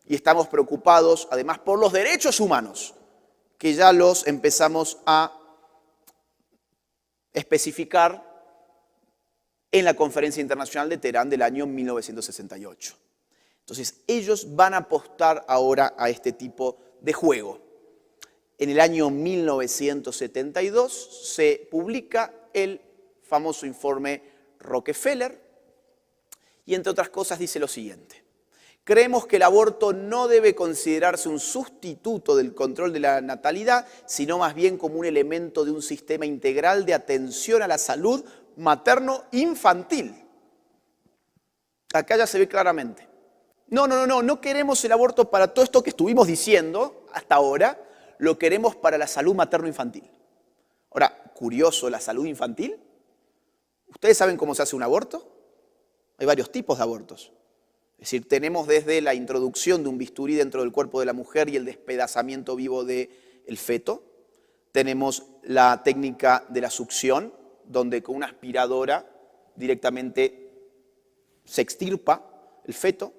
y estamos preocupados además por los derechos humanos, que ya los empezamos a especificar en la Conferencia Internacional de Teherán del año 1968. Entonces, ellos van a apostar ahora a este tipo de juego. En el año 1972 se publica el famoso informe Rockefeller y entre otras cosas dice lo siguiente: creemos que el aborto no debe considerarse un sustituto del control de la natalidad, sino más bien como un elemento de un sistema integral de atención a la salud materno-infantil. Acá ya se ve claramente. No queremos el aborto para todo esto que estuvimos diciendo hasta ahora, lo queremos para la salud materno-infantil. Ahora, curioso, la salud infantil. ¿Ustedes saben cómo se hace un aborto? Hay varios tipos de abortos. Es decir, tenemos desde la introducción de un bisturí dentro del cuerpo de la mujer y el despedazamiento vivo del feto, Tenemos la técnica de la succión, donde con una aspiradora directamente se extirpa el feto,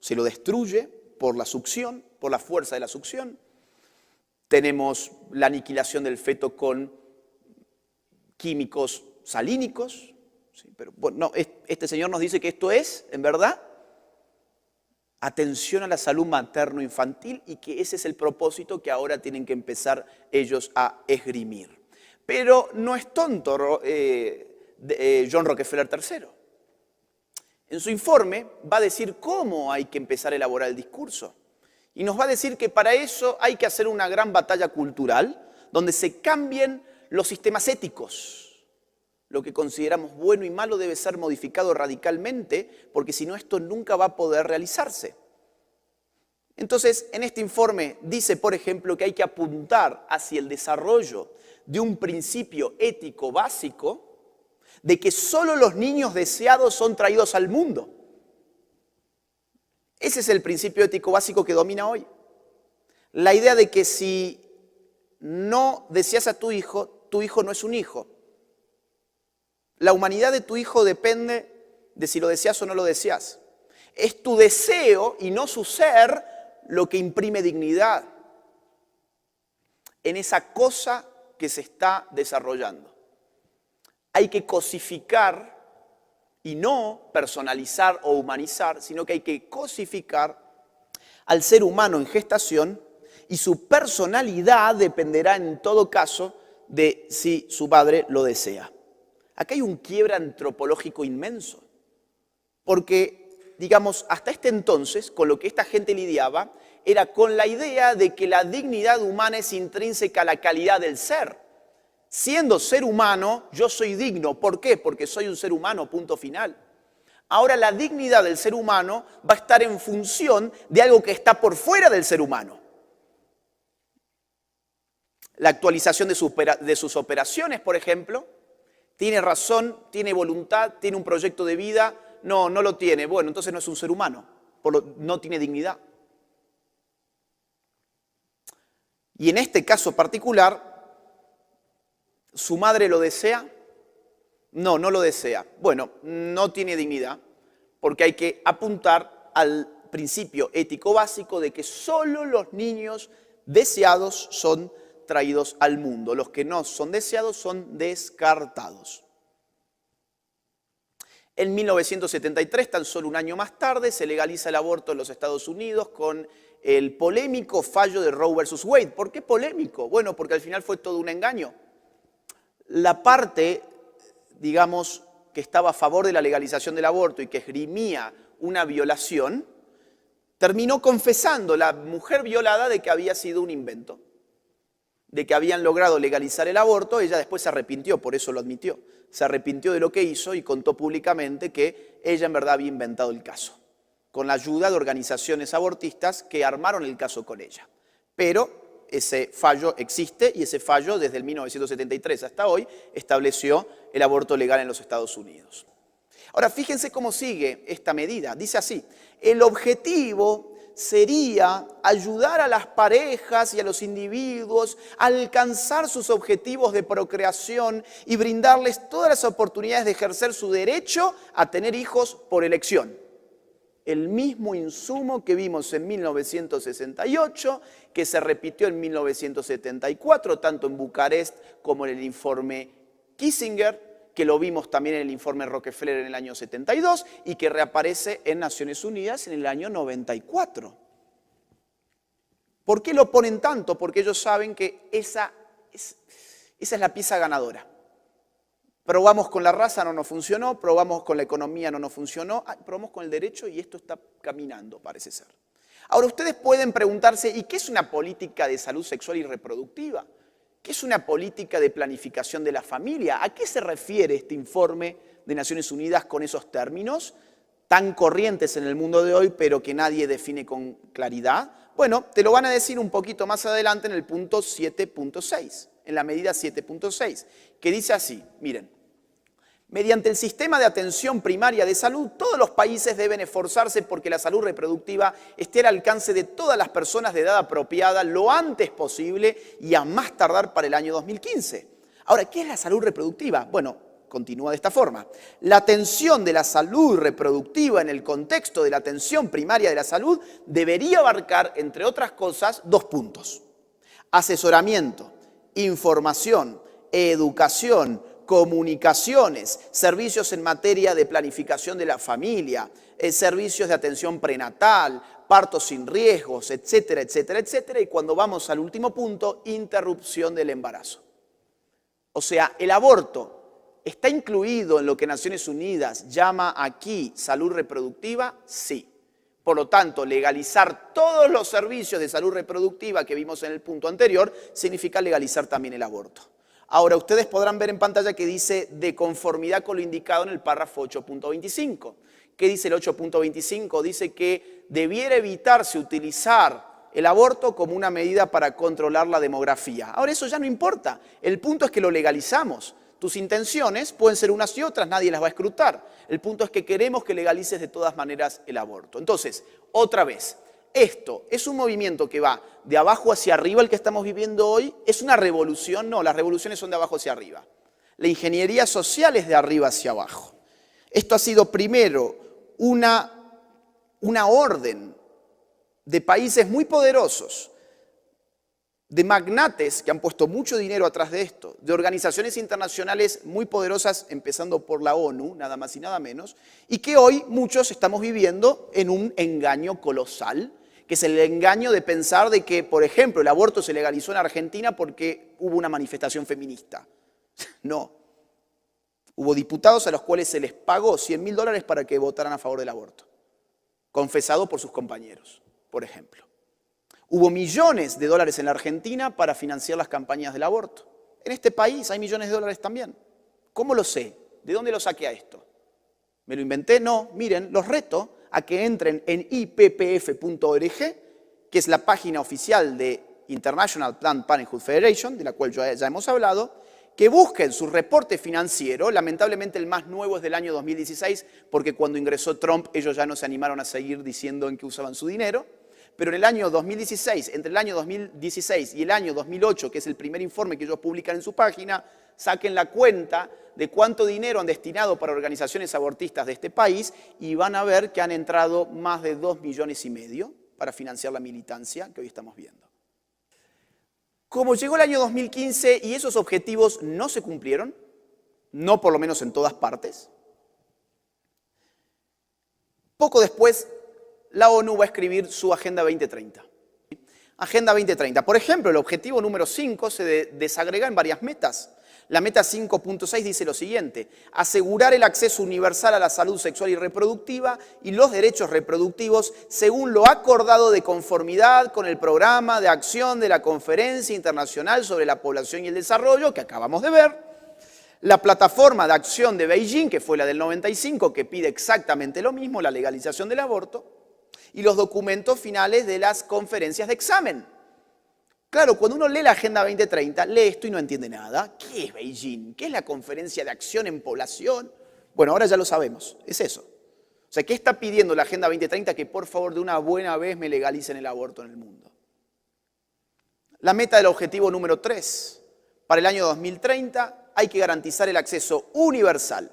se lo destruye por la succión, por la fuerza de la succión. Tenemos la aniquilación del feto con químicos salínicos. Sí, pero bueno, este señor nos dice que esto es, en verdad, atención a la salud materno-infantil y que ese es el propósito que ahora tienen que empezar ellos a esgrimir. Pero no es tonto John Rockefeller III. En su informe va a decir cómo hay que empezar a elaborar el discurso. Y nos va a decir que para eso hay que hacer una gran batalla cultural donde se cambien los sistemas éticos. Lo que consideramos bueno y malo debe ser modificado radicalmente, porque si no esto nunca va a poder realizarse. Entonces, en este informe dice, por ejemplo, que hay que apuntar hacia el desarrollo de un principio ético básico de que solo los niños deseados son traídos al mundo. Ese es el principio ético básico que domina hoy. La idea de que si no deseas a tu hijo no es un hijo. La humanidad de tu hijo depende de si lo deseas o no lo deseas. Es tu deseo y no su ser lo que imprime dignidad en esa cosa que se está desarrollando. Hay que cosificar y no personalizar o humanizar, sino que hay que cosificar al ser humano en gestación y su personalidad dependerá en todo caso de si su padre lo desea. Acá hay un quiebre antropológico inmenso, porque, digamos, hasta este entonces, con lo que esta gente lidiaba, era con la idea de que la dignidad humana es intrínseca a la calidad del ser. Siendo ser humano, yo soy digno. ¿Por qué? Porque soy un ser humano, punto final. Ahora la dignidad del ser humano va a estar en función de algo que está por fuera del ser humano. La actualización de sus operaciones, por ejemplo, tiene razón, tiene voluntad, tiene un proyecto de vida. No lo tiene. Bueno, entonces no es un ser humano, no tiene dignidad. Y en este caso particular, ¿su madre lo desea? No lo desea. Bueno, no tiene dignidad, porque hay que apuntar al principio ético básico de que solo los niños deseados son traídos al mundo. Los que no son deseados son descartados. En 1973, tan solo un año más tarde, se legaliza el aborto en los Estados Unidos con el polémico fallo de Roe versus Wade. ¿Por qué polémico? Bueno, porque al final fue todo un engaño. La parte, digamos, que estaba a favor de la legalización del aborto y que esgrimía una violación, terminó confesando la mujer violada de que había sido un invento, de que habían logrado legalizar el aborto. Ella después se arrepintió, por eso lo admitió. Se arrepintió de lo que hizo y contó públicamente que ella en verdad había inventado el caso, con la ayuda de organizaciones abortistas que armaron el caso con ella. Pero ese fallo existe y ese fallo desde el 1973 hasta hoy estableció el aborto legal en los Estados Unidos. Ahora, fíjense cómo sigue esta medida. Dice así: el objetivo sería ayudar a las parejas y a los individuos a alcanzar sus objetivos de procreación y brindarles todas las oportunidades de ejercer su derecho a tener hijos por elección. El mismo insumo que vimos en 1968, que se repitió en 1974, tanto en Bucarest como en el informe Kissinger, que lo vimos también en el informe Rockefeller en el año 72 y que reaparece en Naciones Unidas en el año 94. ¿Por qué lo ponen tanto? Porque ellos saben que esa es la pieza ganadora. Probamos con la raza, no nos funcionó. Probamos con la economía, no nos funcionó. Probamos con el derecho y esto está caminando, parece ser. Ahora, ustedes pueden preguntarse, ¿y qué es una política de salud sexual y reproductiva? ¿Qué es una política de planificación de la familia? ¿A qué se refiere este informe de Naciones Unidas con esos términos tan corrientes en el mundo de hoy, pero que nadie define con claridad? Bueno, te lo van a decir un poquito más adelante en el punto 7.6, en la medida 7.6, que dice así, miren: Mediante el sistema de atención primaria de salud, todos los países deben esforzarse porque la salud reproductiva esté al alcance de todas las personas de edad apropiada lo antes posible y a más tardar para el año 2015. Ahora, ¿qué es la salud reproductiva? Bueno, continúa de esta forma. La atención de la salud reproductiva en el contexto de la atención primaria de la salud debería abarcar, entre otras cosas, 2 puntos. Asesoramiento, información, educación, comunicaciones, servicios en materia de planificación de la familia, servicios de atención prenatal, partos sin riesgos, etcétera, etcétera, etcétera. Y cuando vamos al último punto, interrupción del embarazo. O sea, el aborto ¿está incluido en lo que Naciones Unidas llama aquí salud reproductiva? Sí. Por lo tanto, legalizar todos los servicios de salud reproductiva que vimos en el punto anterior significa legalizar también el aborto. Ahora, ustedes podrán ver en pantalla que dice de conformidad con lo indicado en el párrafo 8.25. ¿Qué dice el 8.25? Dice que debiera evitarse utilizar el aborto como una medida para controlar la demografía. Ahora, eso ya no importa. El punto es que lo legalizamos. Tus intenciones pueden ser unas y otras, nadie las va a escrutar. El punto es que queremos que legalices de todas maneras el aborto. Entonces, otra vez, esto es un movimiento que va de abajo hacia arriba, el que estamos viviendo hoy. ¿Es una revolución? No, las revoluciones son de abajo hacia arriba. La ingeniería social es de arriba hacia abajo. Esto ha sido primero una orden de países muy poderosos, de magnates que han puesto mucho dinero atrás de esto, de organizaciones internacionales muy poderosas, empezando por la ONU, nada más y nada menos, y que hoy muchos estamos viviendo en un engaño colosal, que es el engaño de pensar de que, por ejemplo, el aborto se legalizó en Argentina porque hubo una manifestación feminista. No. Hubo diputados a los cuales se les pagó $100.000 para que votaran a favor del aborto, confesado por sus compañeros, por ejemplo. Hubo millones de dólares en la Argentina para financiar las campañas del aborto. En este país hay millones de dólares también. ¿Cómo lo sé? ¿De dónde lo saqué a esto? ¿Me lo inventé? No. Miren, los reto a que entren en ippf.org, que es la página oficial de International Planned Parenthood Federation, de la cual ya hemos hablado, que busquen su reporte financiero. Lamentablemente el más nuevo es del año 2016, porque cuando ingresó Trump ellos ya no se animaron a seguir diciendo en qué usaban su dinero. Pero en el año 2016, entre el año 2016 y el año 2008, que es el primer informe que ellos publican en su página, saquen la cuenta de cuánto dinero han destinado para organizaciones abortistas de este país y van a ver que han entrado más de 2,5 millones para financiar la militancia que hoy estamos viendo. Como llegó el año 2015 y esos objetivos no se cumplieron, no por lo menos en todas partes, poco después la ONU va a escribir su Agenda 2030. Agenda 2030. Por ejemplo, el objetivo número 5 se desagrega en varias metas. La meta 5.6 dice lo siguiente: asegurar el acceso universal a la salud sexual y reproductiva y los derechos reproductivos según lo acordado de conformidad con el programa de acción de la Conferencia Internacional sobre la Población y el Desarrollo, que acabamos de ver, la plataforma de acción de Beijing, que fue la del 95, que pide exactamente lo mismo, la legalización del aborto, y los documentos finales de las conferencias de examen. Claro, cuando uno lee la Agenda 2030, lee esto y no entiende nada. ¿Qué es Beijing? ¿Qué es la Conferencia de Acción en Población? Bueno, ahora ya lo sabemos, es eso. O sea, ¿qué está pidiendo la Agenda 2030? Que por favor de una buena vez me legalicen el aborto en el mundo. La meta del objetivo número 3. Para el año 2030 hay que garantizar el acceso universal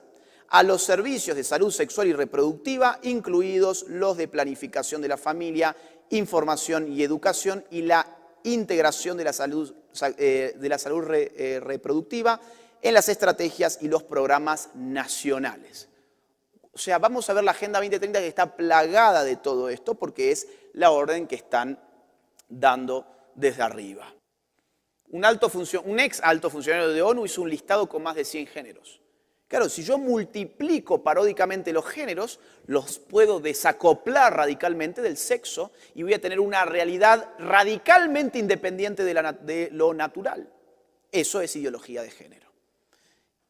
a los servicios de salud sexual y reproductiva, incluidos los de planificación de la familia, información y educación y la integración de la salud reproductiva en las estrategias y los programas nacionales. O sea, vamos a ver la Agenda 2030 que está plagada de todo esto porque es la orden que están dando desde arriba. Un ex alto funcionario de ONU hizo un listado con más de 100 géneros. Claro, si yo multiplico paródicamente los géneros, los puedo desacoplar radicalmente del sexo y voy a tener una realidad radicalmente independiente de lo natural. Eso es ideología de género.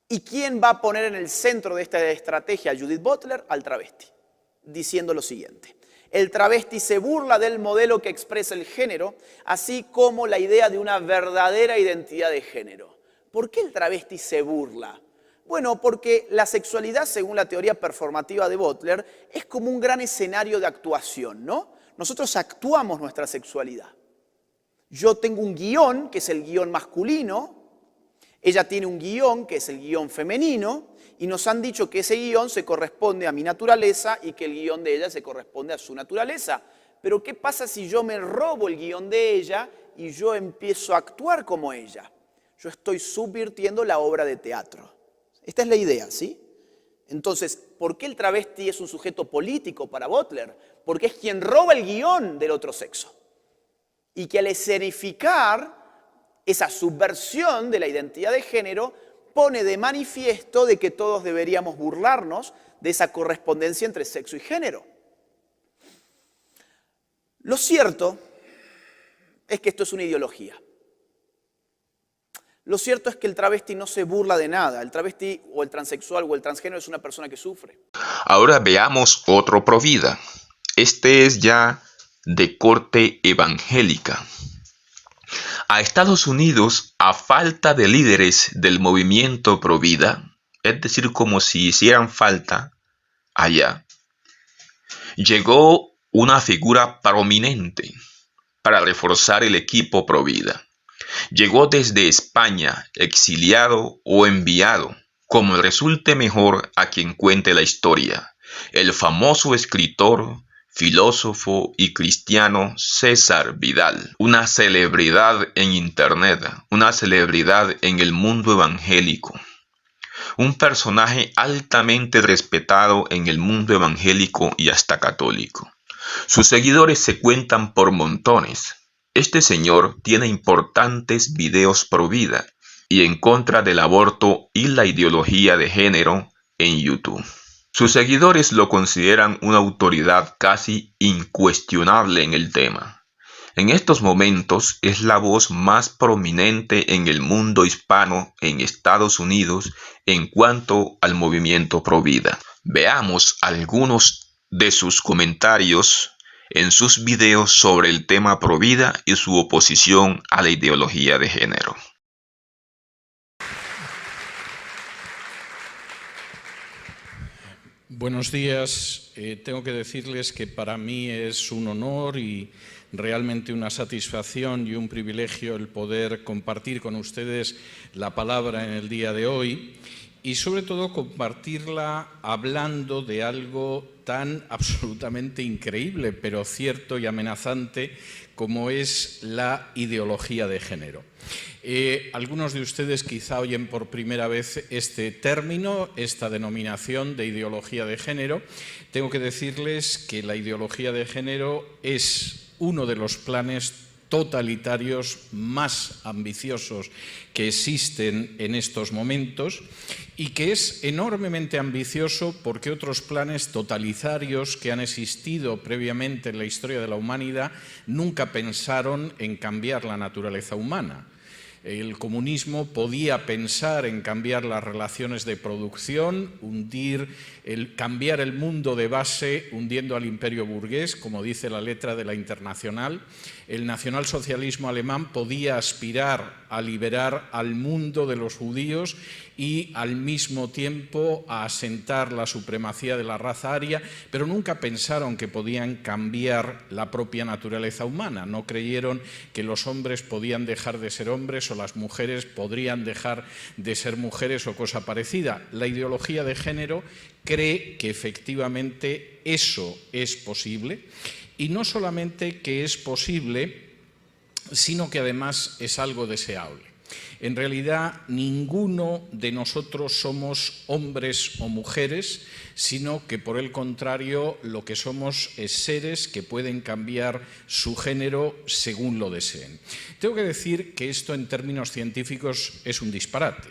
¿Y quién va a poner en el centro de esta estrategia a Judith Butler? Al travesti, diciendo lo siguiente: el travesti se burla del modelo que expresa el género, así como la idea de una verdadera identidad de género. ¿Por qué el travesti se burla? Bueno, porque la sexualidad, según la teoría performativa de Butler, es como un gran escenario de actuación, ¿no? Nosotros actuamos nuestra sexualidad. Yo tengo un guión, que es el guión masculino, ella tiene un guión, que es el guión femenino, y nos han dicho que ese guión se corresponde a mi naturaleza y que el guión de ella se corresponde a su naturaleza. Pero ¿qué pasa si yo me robo el guión de ella y yo empiezo a actuar como ella? Yo estoy subvirtiendo la obra de teatro. Esta es la idea, ¿sí? Entonces, ¿por qué el travesti es un sujeto político para Butler? Porque es quien roba el guión del otro sexo. Y que al escenificar esa subversión de la identidad de género, pone de manifiesto de que todos deberíamos burlarnos de esa correspondencia entre sexo y género. Lo cierto es que esto es una ideología. Lo cierto es que el travesti no se burla de nada. El travesti o el transexual o el transgénero es una persona que sufre. Ahora veamos otro provida. Este es ya de corte evangélica. A Estados Unidos, a falta de líderes del movimiento provida, es decir, como si hicieran falta allá, llegó una figura prominente para reforzar el equipo provida. Llegó desde España, exiliado o enviado, como resulte mejor a quien cuente la historia, el famoso escritor, filósofo y cristiano César Vidal, una celebridad en Internet, una celebridad en el mundo evangélico, un personaje altamente respetado en el mundo evangélico y hasta católico. Sus seguidores se cuentan por montones. Este señor tiene importantes videos pro vida y en contra del aborto y la ideología de género en YouTube. Sus seguidores lo consideran una autoridad casi incuestionable en el tema. En estos momentos es la voz más prominente en el mundo hispano en Estados Unidos en cuanto al movimiento pro vida. Veamos algunos de sus comentarios en sus videos sobre el tema pro vida y su oposición a la ideología de género. Buenos días. Tengo que decirles que para mí es un honor y realmente una satisfacción y un privilegio el poder compartir con ustedes la palabra en el día de hoy y sobre todo compartirla hablando de algo tan absolutamente increíble, pero cierto y amenazante como es la ideología de género. Algunos de ustedes quizá oyen por primera vez este término, esta denominación de ideología de género. Tengo que decirles que la ideología de género es uno de los planes totalitarios más ambiciosos que existen en estos momentos y que es enormemente ambicioso porque otros planes totalitarios que han existido previamente en la historia de la humanidad nunca pensaron en cambiar la naturaleza humana. El comunismo podía pensar en cambiar las relaciones de producción, cambiar el mundo de base hundiendo al imperio burgués, como dice la letra de la Internacional. El nacionalsocialismo alemán podía aspirar a liberar al mundo de los judíos y al mismo tiempo a asentar la supremacía de la raza aria, pero nunca pensaron que podían cambiar la propia naturaleza humana. No creyeron que los hombres podían dejar de ser hombres o las mujeres podrían dejar de ser mujeres o cosa parecida. La ideología de género cree que efectivamente eso es posible y no solamente que es posible, sino que además es algo deseable. En realidad, ninguno de nosotros somos hombres o mujeres, sino que por el contrario lo que somos es seres que pueden cambiar su género según lo deseen. Tengo que decir que esto en términos científicos es un disparate.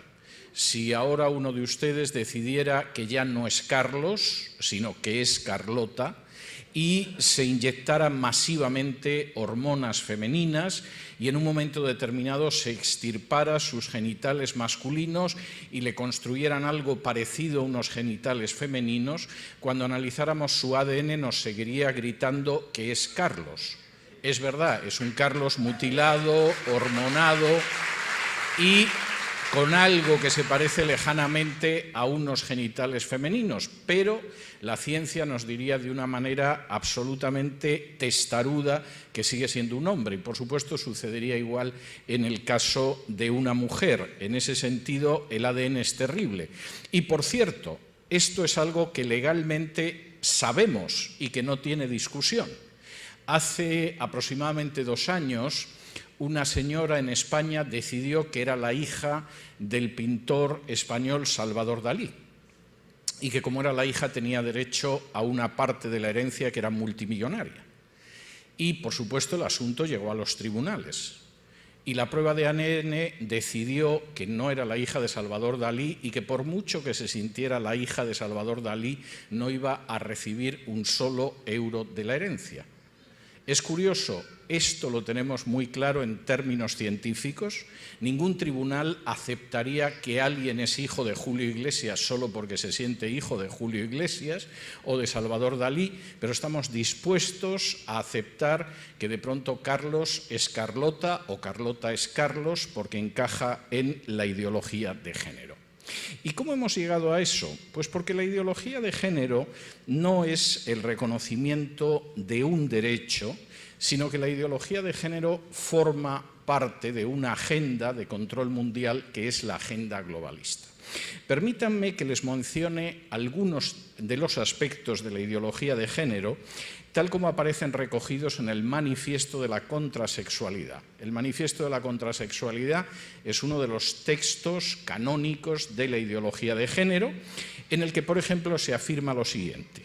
Si ahora uno de ustedes decidiera que ya no es Carlos, sino que es Carlota, y se inyectaran masivamente hormonas femeninas y en un momento determinado se extirpara sus genitales masculinos y le construyeran algo parecido a unos genitales femeninos, cuando analizáramos su ADN nos seguiría gritando que es Carlos. Es verdad, es un Carlos mutilado, hormonado y con algo que se parece lejanamente a unos genitales femeninos, pero la ciencia nos diría de una manera absolutamente testaruda que sigue siendo un hombre, y por supuesto sucedería igual en el caso de una mujer. En ese sentido, el ADN es terrible. Y por cierto, esto es algo que legalmente sabemos y que no tiene discusión. Hace aproximadamente 2 años, una señora en España decidió que era la hija del pintor español Salvador Dalí y que como era la hija tenía derecho a una parte de la herencia que era multimillonaria. Y por supuesto el asunto llegó a los tribunales y la prueba de ADN decidió que no era la hija de Salvador Dalí y que por mucho que se sintiera la hija de Salvador Dalí no iba a recibir un solo euro de la herencia. Es curioso, esto lo tenemos muy claro en términos científicos. Ningún tribunal aceptaría que alguien es hijo de Julio Iglesias solo porque se siente hijo de Julio Iglesias o de Salvador Dalí, pero estamos dispuestos a aceptar que de pronto Carlos es Carlota o Carlota es Carlos porque encaja en la ideología de género. ¿Y cómo hemos llegado a eso? Pues porque la ideología de género no es el reconocimiento de un derecho, sino que la ideología de género forma parte de una agenda de control mundial que es la agenda globalista. Permítanme que les mencione algunos de los aspectos de la ideología de género tal como aparecen recogidos en el Manifiesto de la Contrasexualidad. El Manifiesto de la Contrasexualidad es uno de los textos canónicos de la ideología de género, en el que, por ejemplo, se afirma lo siguiente: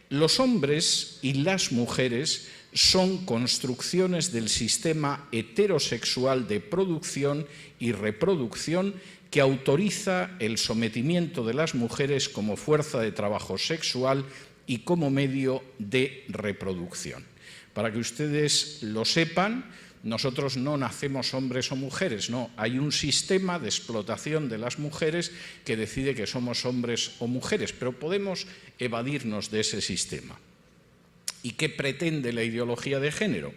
los hombres y las mujeres son construcciones del sistema heterosexual de producción y reproducción que autoriza el sometimiento de las mujeres como fuerza de trabajo sexual y como medio de reproducción. Para que ustedes lo sepan, nosotros no nacemos hombres o mujeres, no, hay un sistema de explotación de las mujeres que decide que somos hombres o mujeres, pero podemos evadirnos de ese sistema. ¿Y qué pretende la ideología de género?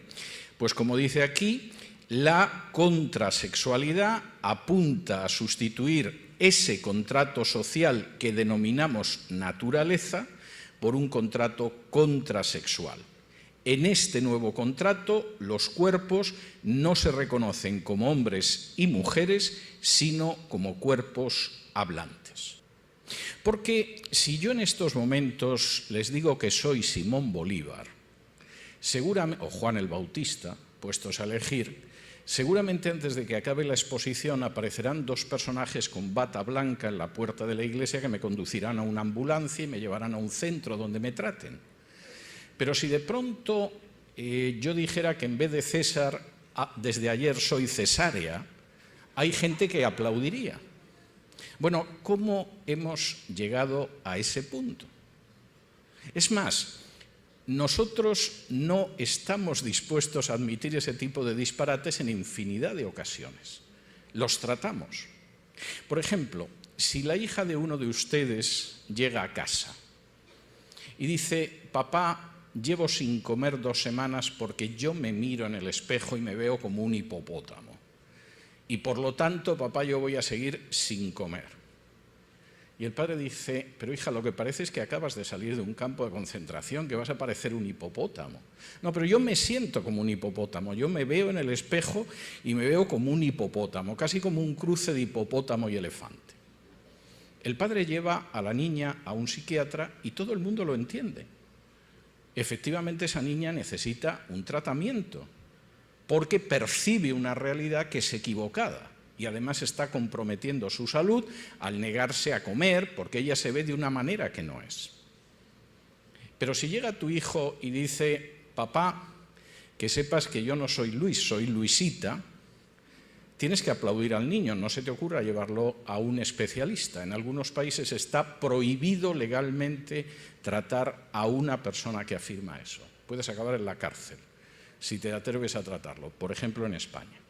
Pues como dice aquí, la contrasexualidad apunta a sustituir ese contrato social que denominamos naturaleza por un contrato contrasexual. En este nuevo contrato, los cuerpos no se reconocen como hombres y mujeres, sino como cuerpos hablantes. Porque si yo en estos momentos les digo que soy Simón Bolívar, o Juan el Bautista, puestos a elegir, seguramente antes de que acabe la exposición aparecerán 2 personajes con bata blanca en la puerta de la iglesia que me conducirán a una ambulancia y me llevarán a un centro donde me traten. Pero si de pronto yo dijera que en vez de César, desde ayer soy cesárea, hay gente que aplaudiría. Bueno, ¿cómo hemos llegado a ese punto? Es más, nosotros no estamos dispuestos a admitir ese tipo de disparates en infinidad de ocasiones. Los tratamos. Por ejemplo, si la hija de uno de ustedes llega a casa y dice: papá, llevo sin comer 2 semanas porque yo me miro en el espejo y me veo como un hipopótamo. Y por lo tanto, papá, yo voy a seguir sin comer. Y el padre dice: pero hija, lo que parece es que acabas de salir de un campo de concentración, que vas a parecer un hipopótamo. No, pero yo me siento como un hipopótamo, yo me veo en el espejo y me veo como un hipopótamo, casi como un cruce de hipopótamo y elefante. El padre lleva a la niña a un psiquiatra y todo el mundo lo entiende. Efectivamente, esa niña necesita un tratamiento porque percibe una realidad que es equivocada. Y además está comprometiendo su salud al negarse a comer porque ella se ve de una manera que no es. Pero si llega tu hijo y dice: papá, que sepas que yo no soy Luis, soy Luisita, tienes que aplaudir al niño, no se te ocurra llevarlo a un especialista. En algunos países está prohibido legalmente tratar a una persona que afirma eso. Puedes acabar en la cárcel si te atreves a tratarlo, por ejemplo en España.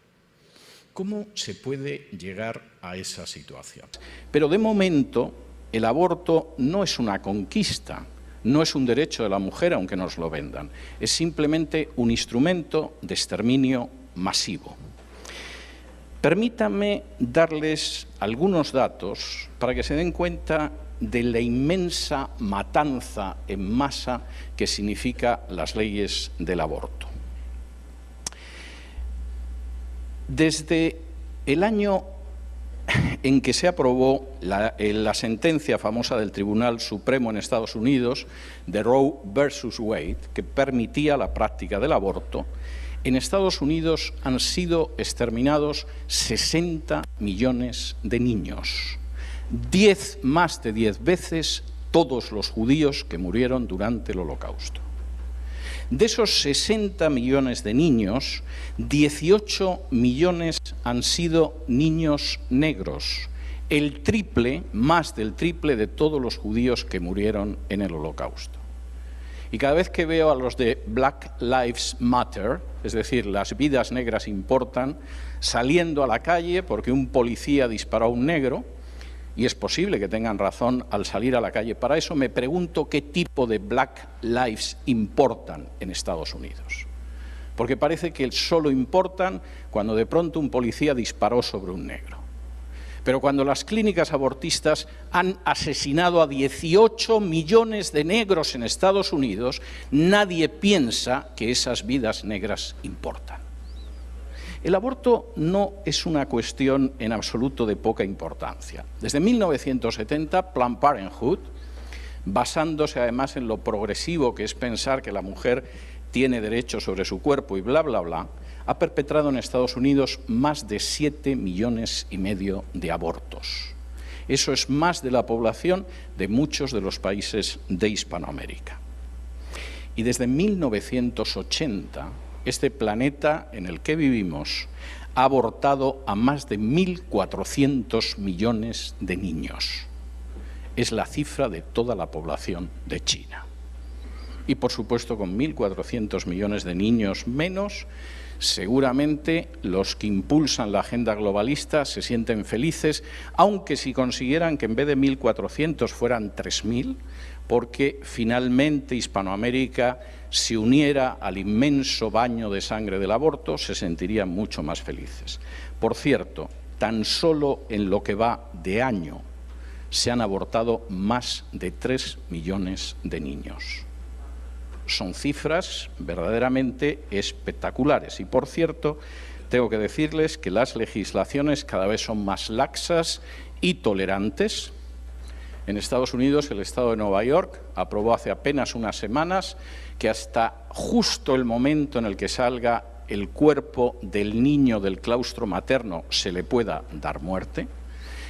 ¿Cómo se puede llegar a esa situación? Pero de momento el aborto no es una conquista, no es un derecho de la mujer aunque nos lo vendan, es simplemente un instrumento de exterminio masivo. Permítanme darles algunos datos para que se den cuenta de la inmensa matanza en masa que significa las leyes del aborto. Desde el año en que se aprobó la sentencia famosa del Tribunal Supremo en Estados Unidos, de Roe versus Wade, que permitía la práctica del aborto, en Estados Unidos han sido exterminados 60 millones de niños, más de 10 veces todos los judíos que murieron durante el Holocausto. De esos 60 millones de niños, 18 millones han sido niños negros, el triple, más del triple de todos los judíos que murieron en el Holocausto. Y cada vez que veo a los de Black Lives Matter, es decir, las vidas negras importan, saliendo a la calle porque un policía disparó a un negro, y es posible que tengan razón al salir a la calle para eso, me pregunto qué tipo de Black Lives importan en Estados Unidos. Porque parece que solo importan cuando de pronto un policía disparó sobre un negro. Pero cuando las clínicas abortistas han asesinado a 18 millones de negros en Estados Unidos, nadie piensa que esas vidas negras importan. El aborto no es una cuestión en absoluto de poca importancia. Desde 1970, Planned Parenthood, basándose además en lo progresivo que es pensar que la mujer tiene derecho sobre su cuerpo y bla, bla, bla, ha perpetrado en Estados Unidos más de 7,5 millones de abortos. Eso es más de la población de muchos de los países de Hispanoamérica. Y desde 1980, este planeta en el que vivimos ha abortado a más de 1.400 millones de niños. Es la cifra de toda la población de China. Y, por supuesto, con 1.400 millones de niños menos, seguramente los que impulsan la agenda globalista se sienten felices, aunque si consiguieran que en vez de 1.400 fueran 3.000, porque finalmente Hispanoamérica se uniera al inmenso baño de sangre del aborto, se sentirían mucho más felices. Por cierto, tan solo en lo que va de año se han abortado más de 3 millones de niños. Son cifras verdaderamente espectaculares. Y, por cierto, tengo que decirles que las legislaciones cada vez son más laxas y tolerantes. En Estados Unidos, el Estado de Nueva York aprobó hace apenas unas semanas que hasta justo el momento en el que salga el cuerpo del niño del claustro materno se le pueda dar muerte.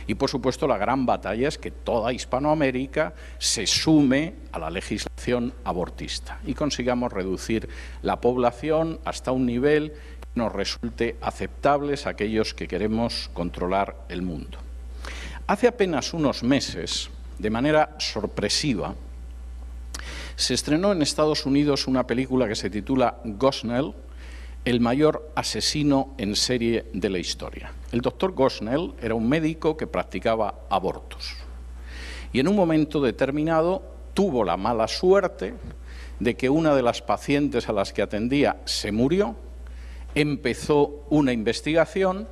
Y, por supuesto, la gran batalla es que toda Hispanoamérica se sume a la legislación abortista y consigamos reducir la población hasta un nivel que nos resulte aceptable a aquellos que queremos controlar el mundo. Hace apenas unos meses, de manera sorpresiva, se estrenó en Estados Unidos una película que se titula Gosnell, el mayor asesino en serie de la historia. El doctor Gosnell era un médico que practicaba abortos y en un momento determinado tuvo la mala suerte de que una de las pacientes a las que atendía se murió, empezó una investigación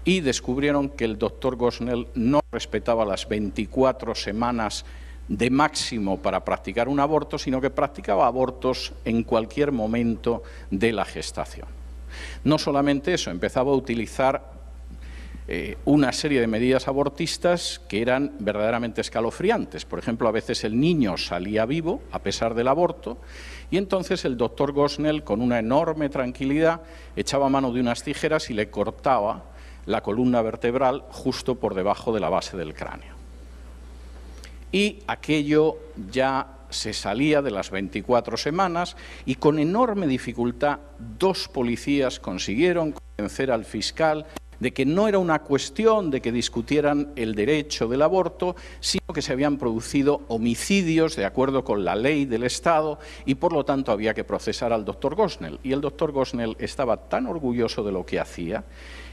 y descubrieron que el doctor Gosnell no respetaba las 24 semanas de máximo para practicar un aborto, sino que practicaba abortos en cualquier momento de la gestación. No solamente eso, empezaba a utilizar una serie de medidas abortistas que eran verdaderamente escalofriantes. Por ejemplo, a veces el niño salía vivo a pesar del aborto y entonces el doctor Gosnell, con una enorme tranquilidad, echaba mano de unas tijeras y le cortaba la columna vertebral justo por debajo de la base del cráneo. Y aquello ya se salía de las 24 semanas y con enorme dificultad 2 policías consiguieron convencer al fiscal de que no era una cuestión de que discutieran el derecho del aborto, sino que se habían producido homicidios de acuerdo con la ley del Estado y por lo tanto había que procesar al doctor Gosnell. Y el doctor Gosnell estaba tan orgulloso de lo que hacía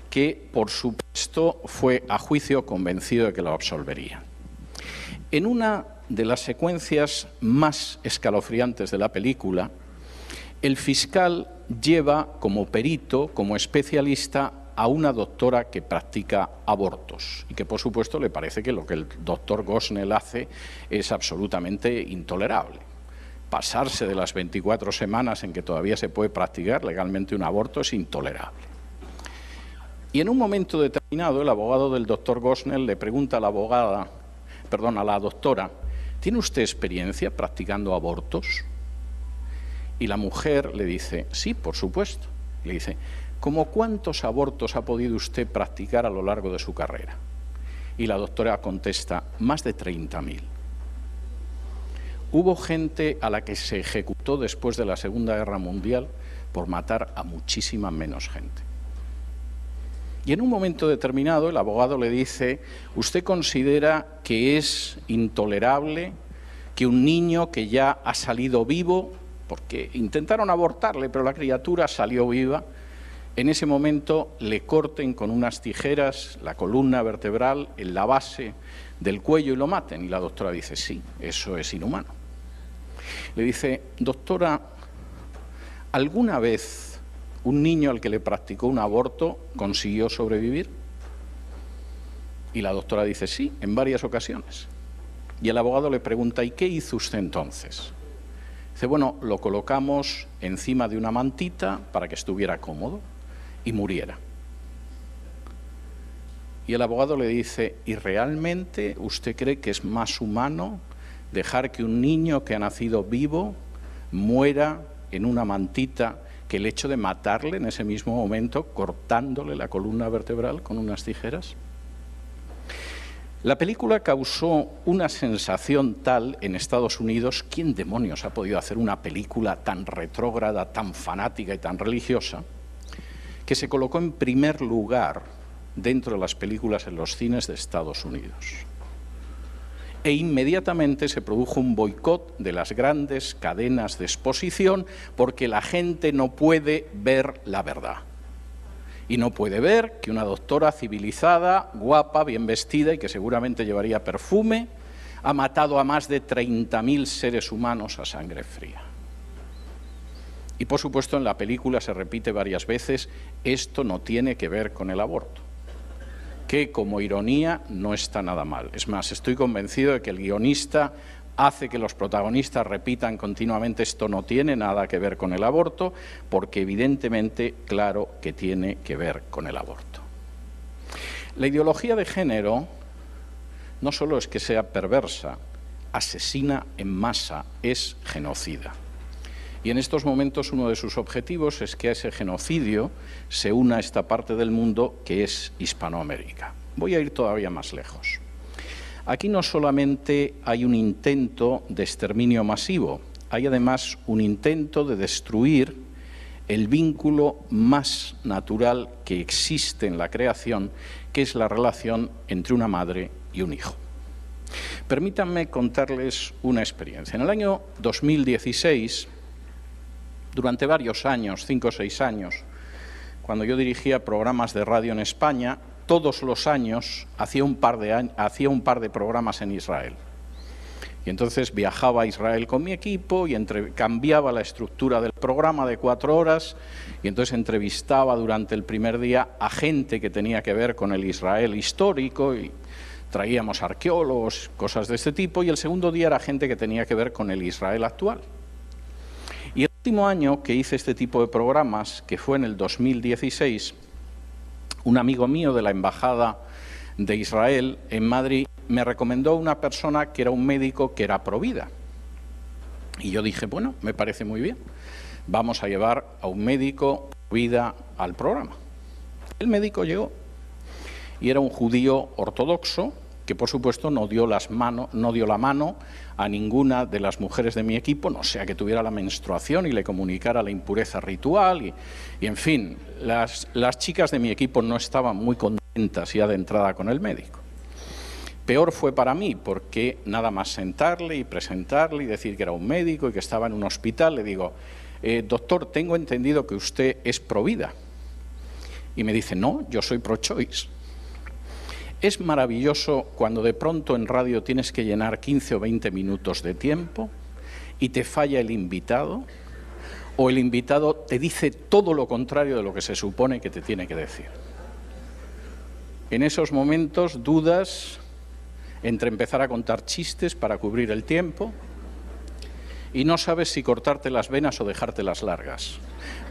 que, por supuesto, fue a juicio convencido de que lo absolverían. En una de las secuencias más escalofriantes de la película, el fiscal lleva como perito, como especialista, a una doctora que practica abortos y que, por supuesto, le parece que lo que el doctor Gosnell hace es absolutamente intolerable. Pasarse de las 24 semanas en que todavía se puede practicar legalmente un aborto es intolerable. Y en un momento determinado, el abogado del doctor Gosnell le pregunta a la doctora, ¿tiene usted experiencia practicando abortos? Y la mujer le dice, sí, por supuesto. Le dice, ¿cómo cuántos abortos ha podido usted practicar a lo largo de su carrera? Y la doctora contesta, más de 30.000. Hubo gente a la que se ejecutó después de la Segunda Guerra Mundial por matar a muchísima menos gente. Y en un momento determinado el abogado le dice, ¿usted considera que es intolerable que un niño que ya ha salido vivo, porque intentaron abortarle, pero la criatura salió viva, en ese momento le corten con unas tijeras la columna vertebral en la base del cuello y lo maten? Y la doctora dice, sí, eso es inhumano. Le dice, doctora, ¿alguna vez un niño al que le practicó un aborto consiguió sobrevivir? Y la doctora dice, sí, en varias ocasiones. Y el abogado le pregunta, ¿y qué hizo usted entonces? Dice, bueno, lo colocamos encima de una mantita para que estuviera cómodo y muriera. Y el abogado le dice, ¿y realmente usted cree que es más humano dejar que un niño que ha nacido vivo muera en una mantita que el hecho de matarle en ese mismo momento, cortándole la columna vertebral con unas tijeras? La película causó una sensación tal en Estados Unidos. ¿Quién demonios ha podido hacer una película tan retrógrada, tan fanática y tan religiosa, que se colocó en primer lugar dentro de las películas en los cines de Estados Unidos? E inmediatamente se produjo un boicot de las grandes cadenas de exposición porque la gente no puede ver la verdad. Y no puede ver que una doctora civilizada, guapa, bien vestida y que seguramente llevaría perfume, ha matado a más de 30.000 seres humanos a sangre fría. Y por supuesto en la película se repite varias veces, esto no tiene que ver con el aborto, que como ironía no está nada mal. Es más, estoy convencido de que el guionista hace que los protagonistas repitan continuamente esto no tiene nada que ver con el aborto, porque evidentemente, claro que tiene que ver con el aborto. La ideología de género no solo es que sea perversa, asesina en masa, es genocida. Y en estos momentos uno de sus objetivos es que a ese genocidio se una esta parte del mundo que es Hispanoamérica. Voy a ir todavía más lejos. Aquí no solamente hay un intento de exterminio masivo, hay además un intento de destruir el vínculo más natural que existe en la creación, que es la relación entre una madre y un hijo. Permítanme contarles una experiencia. En el año 2016, durante varios años, 5 o 6 años, cuando yo dirigía programas de radio en España, todos los años hacía un par de programas en Israel. Y entonces viajaba a Israel con mi equipo y cambiaba la estructura del programa de 4 horas y entonces entrevistaba durante el primer día a gente que tenía que ver con el Israel histórico y traíamos arqueólogos, cosas de este tipo, y el segundo día era gente que tenía que ver con el Israel actual. Y el último año que hice este tipo de programas, que fue en el 2016, un amigo mío de la Embajada de Israel en Madrid me recomendó una persona que era un médico que era provida. Y yo dije, bueno, me parece muy bien, vamos a llevar a un médico provida al programa. El médico llegó y era un judío ortodoxo que, por supuesto, no dio la mano a ninguna de las mujeres de mi equipo, no sea que tuviera la menstruación y le comunicara la impureza ritual. Y en fin, las chicas de mi equipo no estaban muy contentas ya de entrada con el médico. Peor fue para mí, porque nada más sentarle y presentarle y decir que era un médico y que estaba en un hospital, le digo, doctor, tengo entendido que usted es provida. Y me dice, no, yo soy pro-choice. Es maravilloso cuando de pronto en radio tienes que llenar 15 o 20 minutos de tiempo y te falla el invitado, o el invitado te dice todo lo contrario de lo que se supone que te tiene que decir. En esos momentos dudas entre empezar a contar chistes para cubrir el tiempo y no sabes si cortarte las venas o dejártelas largas,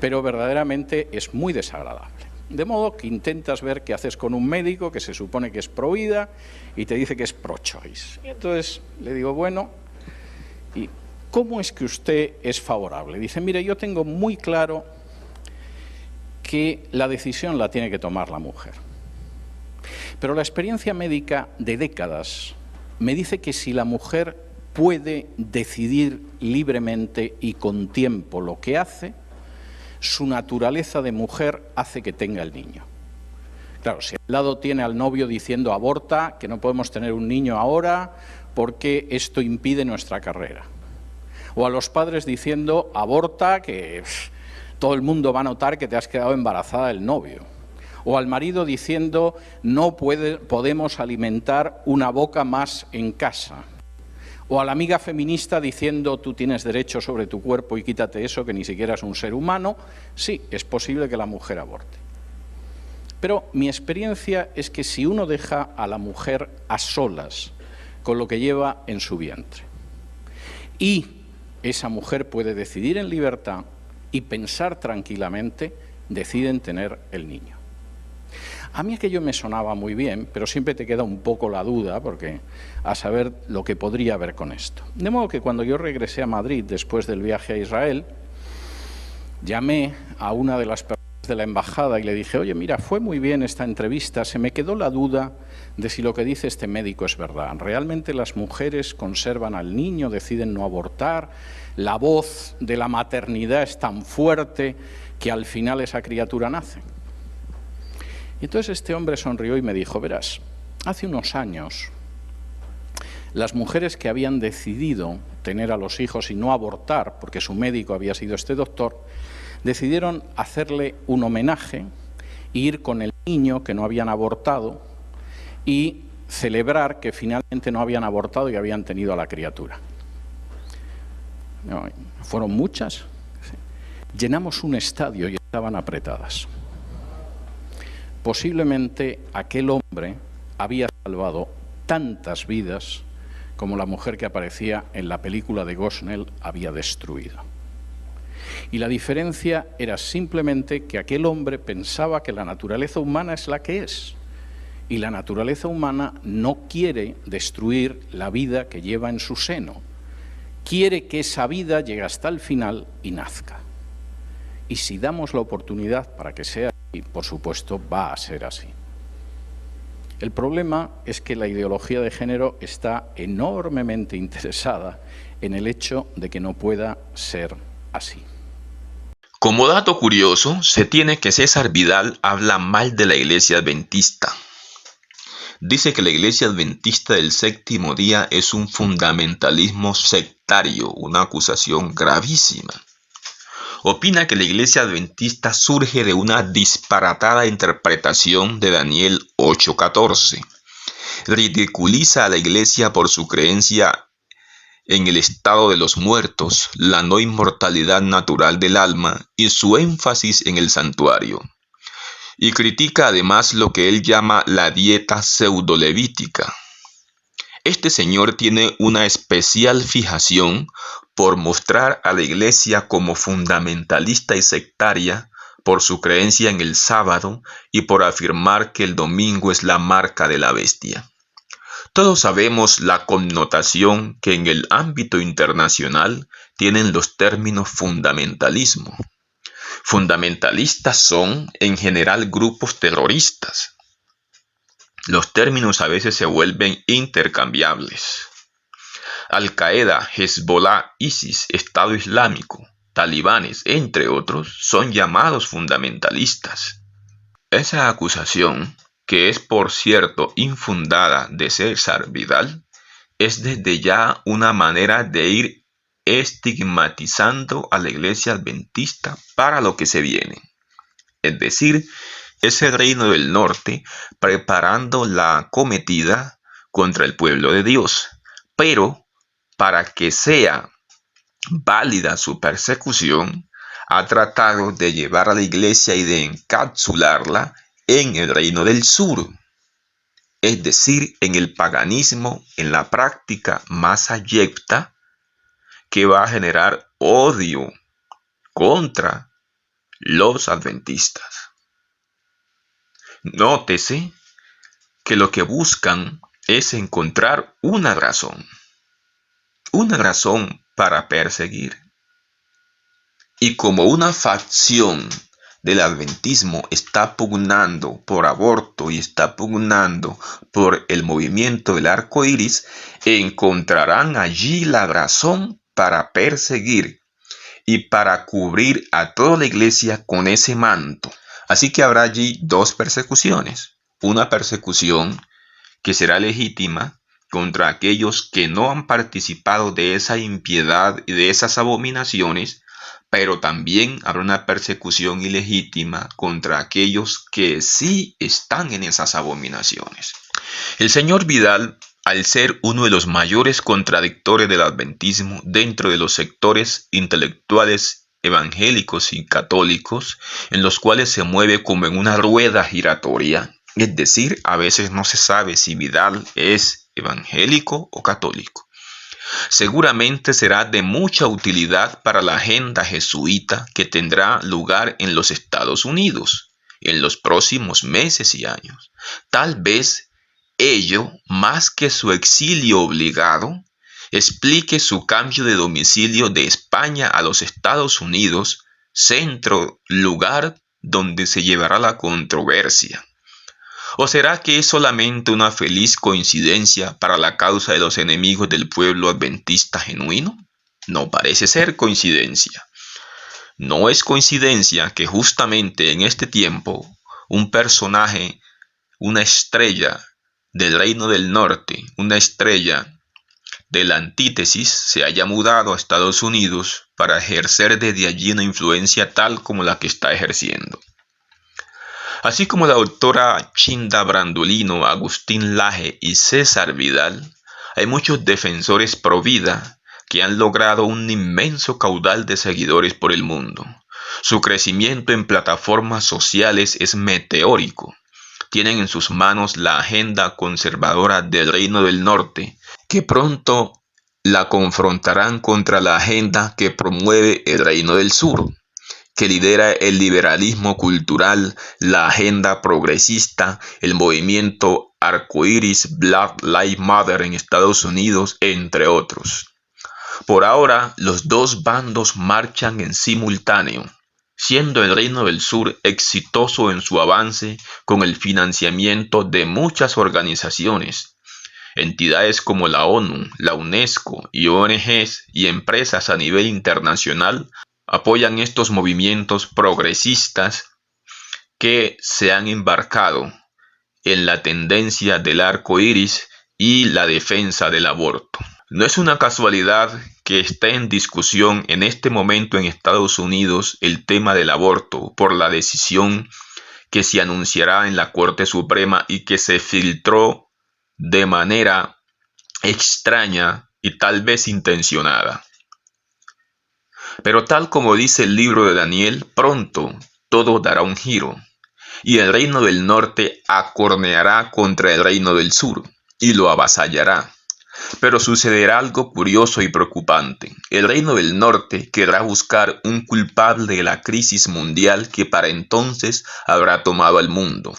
pero verdaderamente es muy desagradable. De modo que intentas ver qué haces con un médico que se supone que es pro vida y te dice que es pro choice. Y entonces le digo, bueno, ¿y cómo es que usted es favorable? Dice, mire, yo tengo muy claro que la decisión la tiene que tomar la mujer. Pero la experiencia médica de décadas me dice que si la mujer puede decidir libremente y con tiempo lo que hace, su naturaleza de mujer hace que tenga el niño. Claro, si al lado tiene al novio diciendo aborta, que no podemos tener un niño ahora porque esto impide nuestra carrera. O a los padres diciendo aborta, que todo el mundo va a notar que te has quedado embarazada del novio. O al marido diciendo no podemos alimentar una boca más en casa. O a la amiga feminista diciendo tú tienes derecho sobre tu cuerpo y quítate eso que ni siquiera es un ser humano. Sí, es posible que la mujer aborte. Pero mi experiencia es que si uno deja a la mujer a solas con lo que lleva en su vientre y esa mujer puede decidir en libertad y pensar tranquilamente, deciden tener el niño. A mí aquello me sonaba muy bien, pero siempre te queda un poco la duda, porque a saber lo que podría haber con esto. De modo que cuando yo regresé a Madrid después del viaje a Israel, llamé a una de las personas de la embajada y le dije, oye, mira, fue muy bien esta entrevista, se me quedó la duda de si lo que dice este médico es verdad. ¿Realmente las mujeres conservan al niño, deciden no abortar? ¿La voz de la maternidad es tan fuerte que al final esa criatura nace? Y entonces este hombre sonrió y me dijo, verás, hace unos años las mujeres que habían decidido tener a los hijos y no abortar, porque su médico había sido este doctor, decidieron hacerle un homenaje, ir con el niño que no habían abortado y celebrar que finalmente no habían abortado y habían tenido a la criatura. No, fueron muchas. Llenamos un estadio y estaban apretadas. Posiblemente aquel hombre había salvado tantas vidas como la mujer que aparecía en la película de Gosnell había destruido. Y la diferencia era simplemente que aquel hombre pensaba que la naturaleza humana es la que es. Y la naturaleza humana no quiere destruir la vida que lleva en su seno. Quiere que esa vida llegue hasta el final y nazca. Y si damos la oportunidad para que sea así, por supuesto va a ser así. El problema es que la ideología de género está enormemente interesada en el hecho de que no pueda ser así. Como dato curioso, se tiene que César Vidal habla mal de la Iglesia Adventista. Dice que la Iglesia Adventista del Séptimo Día es un fundamentalismo sectario, una acusación gravísima. Opina que la Iglesia Adventista surge de una disparatada interpretación de Daniel 8:14. Ridiculiza a la Iglesia por su creencia en el estado de los muertos, la no inmortalidad natural del alma y su énfasis en el santuario. Y critica además lo que él llama la dieta pseudolevítica. Este señor tiene una especial fijación por mostrar a la Iglesia como fundamentalista y sectaria por su creencia en el sábado y por afirmar que el domingo es la marca de la bestia. Todos sabemos la connotación que en el ámbito internacional tienen los términos fundamentalismo. Fundamentalistas son, en general, grupos terroristas. Los términos a veces se vuelven intercambiables. Al-Qaeda, Hezbollah, ISIS, Estado Islámico, talibanes, entre otros, son llamados fundamentalistas. Esa acusación, que es por cierto infundada de César Vidal, es desde ya una manera de ir estigmatizando a la Iglesia Adventista para lo que se viene. Es decir, es el reino del norte preparando la acometida contra el pueblo de Dios. Pero para que sea válida su persecución, ha tratado de llevar a la Iglesia y de encapsularla en el reino del sur. es decir, en el paganismo, en la práctica más abyecta, que va a generar odio contra los adventistas. Nótese que lo que buscan es encontrar una razón para perseguir. Y como una facción del adventismo está pugnando por aborto y está pugnando por el movimiento del arco iris, encontrarán allí la razón para perseguir y para cubrir a toda la iglesia con ese manto. Así que habrá allí dos persecuciones. Una persecución que será legítima contra aquellos que no han participado de esa impiedad y de esas abominaciones, pero también habrá una persecución ilegítima contra aquellos que sí están en esas abominaciones. El señor Vidal, al ser uno de los mayores contradictores del adventismo dentro de los sectores intelectuales evangélicos y católicos, en los cuales se mueve como en una rueda giratoria, es decir, a veces no se sabe si Vidal es evangélico o católico. Seguramente será de mucha utilidad para la agenda jesuita que tendrá lugar en los Estados Unidos en los próximos meses y años. Tal vez ello, más que su exilio obligado, explique su cambio de domicilio de España a los Estados Unidos, lugar donde se llevará la controversia. ¿O será que es solamente una feliz coincidencia para la causa de los enemigos del pueblo adventista genuino? No parece ser coincidencia. No es coincidencia que justamente en este tiempo un personaje, una estrella del Reino del Norte, una estrella de la antítesis, se haya mudado a Estados Unidos para ejercer desde allí una influencia tal como la que está ejerciendo. Así como la doctora Chinda Brandolino, Agustín Laje y César Vidal, hay muchos defensores pro vida que han logrado un inmenso caudal de seguidores por el mundo. Su crecimiento en plataformas sociales es meteórico. Tienen en sus manos la agenda conservadora del Reino del Norte, que pronto la confrontarán contra la agenda que promueve el Reino del Sur, que lidera el liberalismo cultural, la agenda progresista, el movimiento arcoíris Black Lives Matter en Estados Unidos, entre otros. Por ahora, los dos bandos marchan en simultáneo, siendo el Reino del Sur exitoso en su avance con el financiamiento de muchas organizaciones. Entidades como la ONU, la UNESCO y ONGs y empresas a nivel internacional apoyan estos movimientos progresistas que se han embarcado en la tendencia del arco iris y la defensa del aborto. No es una casualidad que esté en discusión en este momento en Estados Unidos el tema del aborto por la decisión que se anunciará en la Corte Suprema y que se filtró de manera extraña y tal vez intencionada. Pero tal como dice el libro de Daniel, pronto todo dará un giro y el Reino del Norte acorneará contra el Reino del Sur y lo avasallará. Pero sucederá algo curioso y preocupante. El Reino del Norte querrá buscar un culpable de la crisis mundial que para entonces habrá tomado al mundo.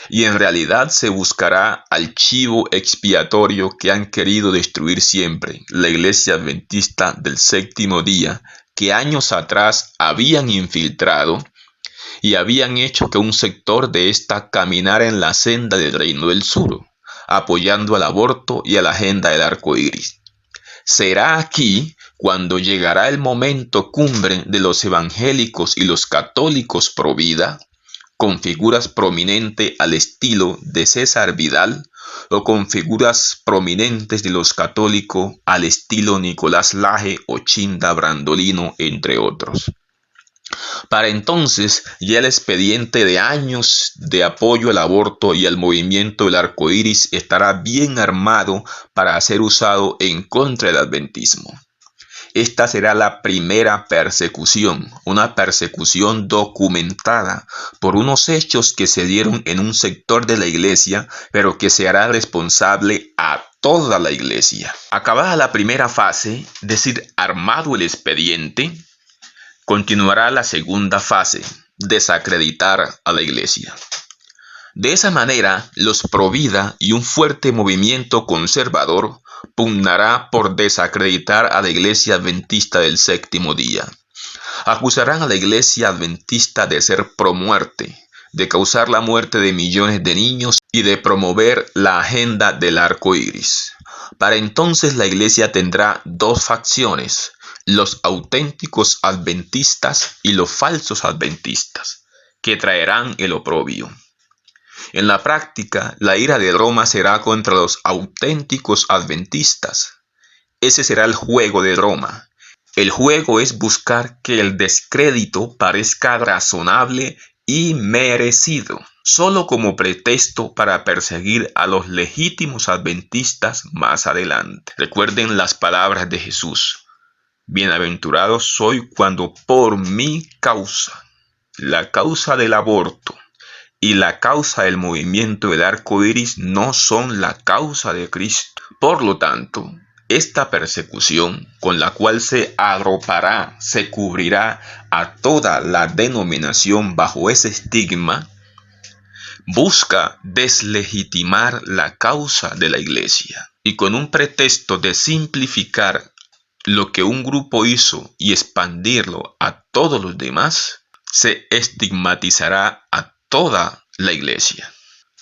Y en realidad se buscará al chivo expiatorio que han querido destruir siempre, la Iglesia Adventista del Séptimo Día, que años atrás habían infiltrado y habían hecho que un sector de esta caminara en la senda del Reino del Sur, apoyando al aborto y a la agenda del arco iris. Será aquí cuando llegará el momento cumbre de los evangélicos y los católicos pro vida, con figuras prominentes al estilo de César Vidal o con figuras prominentes de los católicos al estilo Nicolás Laje o Chinda Brandolino, entre otros. Para entonces ya el expediente de años de apoyo al aborto y al movimiento del arco iris estará bien armado para ser usado en contra del adventismo. Esta será la primera persecución, una persecución documentada por unos hechos que se dieron en un sector de la iglesia, pero que se hará responsable a toda la iglesia. Acabada la primera fase, es decir, armado el expediente, continuará la segunda fase, desacreditar a la iglesia. De esa manera, los Provida y un fuerte movimiento conservador pugnará por desacreditar a la Iglesia Adventista del Séptimo Día. Acusarán a la Iglesia Adventista de ser promuerte, de causar la muerte de millones de niños y de promover la agenda del arco iris. Para entonces la Iglesia tendrá dos facciones, los auténticos adventistas y los falsos adventistas, que traerán el oprobio. En la práctica, la ira de Roma será contra los auténticos adventistas. Ese será el juego de Roma. El juego es buscar que el descrédito parezca razonable y merecido, solo como pretexto para perseguir a los legítimos adventistas más adelante. Recuerden las palabras de Jesús. Bienaventurado soy cuando por mi causa, la causa del aborto, y la causa del movimiento del arco iris no son la causa de Cristo. Por lo tanto, esta persecución con la cual se arropará, se cubrirá a toda la denominación bajo ese estigma, busca deslegitimar la causa de la iglesia. Y con un pretexto de simplificar lo que un grupo hizo y expandirlo a todos los demás, se estigmatizará a toda la iglesia.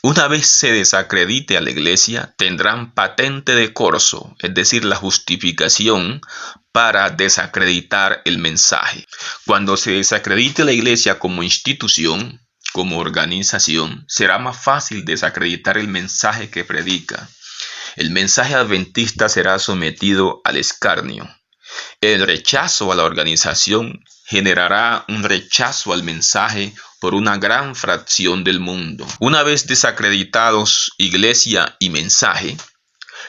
Una vez se desacredite a la iglesia, tendrán patente de corso, es decir, la justificación para desacreditar el mensaje. Cuando se desacredite la iglesia como institución, como organización, será más fácil desacreditar el mensaje que predica. El mensaje adventista será sometido al escarnio. El rechazo a la organización generará un rechazo al mensaje por una gran fracción del mundo. Una vez desacreditados iglesia y mensaje,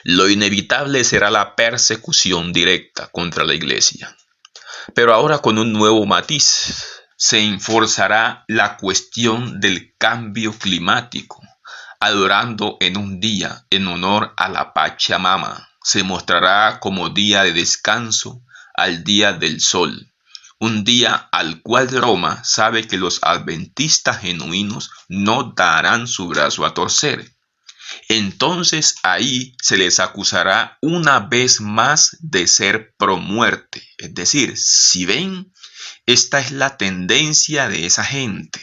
lo inevitable será la persecución directa contra la iglesia. Pero ahora con un nuevo matiz, se enforzará la cuestión del cambio climático, adorando en un día en honor a la Pachamama. Se mostrará como día de descanso al día del sol, un día al cual Roma sabe que los adventistas genuinos no darán su brazo a torcer. Entonces ahí se les acusará una vez más de ser pro muerte. Es decir, si ven, esta es la tendencia de esa gente.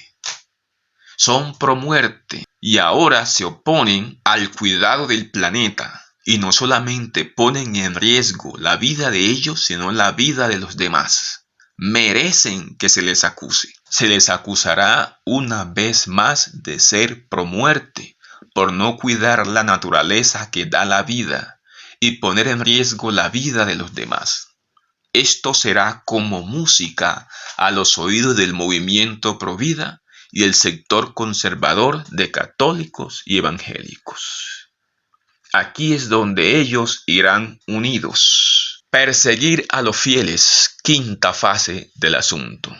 Son pro muerte y ahora se oponen al cuidado del planeta. Y no solamente ponen en riesgo la vida de ellos, sino la vida de los demás. Merecen que se les acuse. Se les acusará una vez más de ser pro muerte, por no cuidar la naturaleza que da la vida y poner en riesgo la vida de los demás. Esto será como música a los oídos del movimiento pro vida y el sector conservador de católicos y evangélicos. Aquí es donde ellos irán unidos. Perseguir a los fieles, quinta fase del asunto.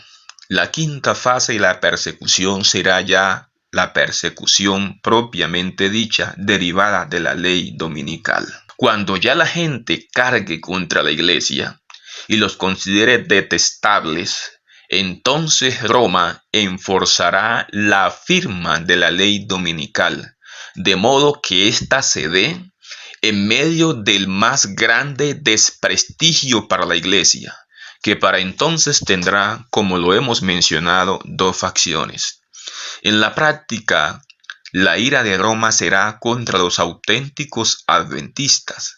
La quinta fase de la persecución será ya la persecución propiamente dicha, derivada de la ley dominical. Cuando ya la gente cargue contra la iglesia y los considere detestables, entonces Roma enforzará la firma de la ley dominical, de modo que ésta se dé en medio del más grande desprestigio para la iglesia, que para entonces tendrá, como lo hemos mencionado, dos facciones. En la práctica, la ira de Roma será contra los auténticos adventistas.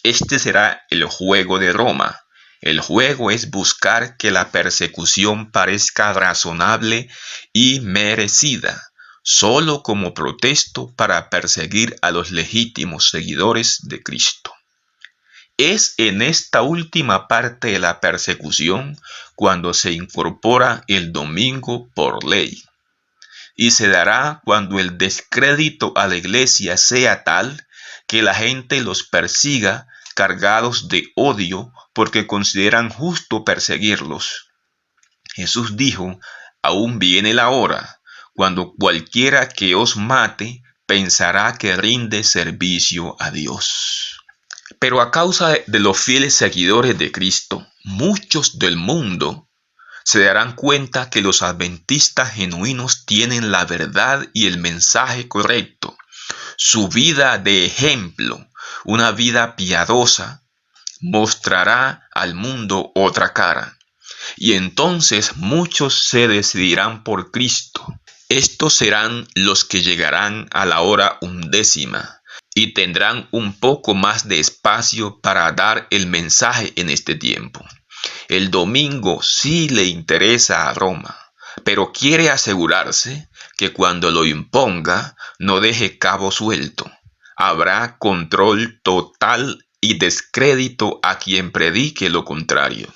Este será el juego de Roma. El juego es buscar que la persecución parezca razonable y merecida, solo como pretexto para perseguir a los legítimos seguidores de Cristo. Es en esta última parte de la persecución cuando se incorpora el domingo por ley, y se dará cuando el descrédito a la iglesia sea tal que la gente los persiga cargados de odio porque consideran justo perseguirlos. Jesús dijo: aún viene la hora, cuando cualquiera que os mate pensará que rinde servicio a Dios. Pero a causa de los fieles seguidores de Cristo, muchos del mundo se darán cuenta que los adventistas genuinos tienen la verdad y el mensaje correcto. Su vida de ejemplo, una vida piadosa, mostrará al mundo otra cara. Y entonces muchos se decidirán por Cristo. Estos serán los que llegarán a la hora 11 y tendrán un poco más de espacio para dar el mensaje en este tiempo. El domingo sí le interesa a Roma, pero quiere asegurarse que cuando lo imponga no deje cabo suelto. Habrá control total y descrédito a quien predique lo contrario.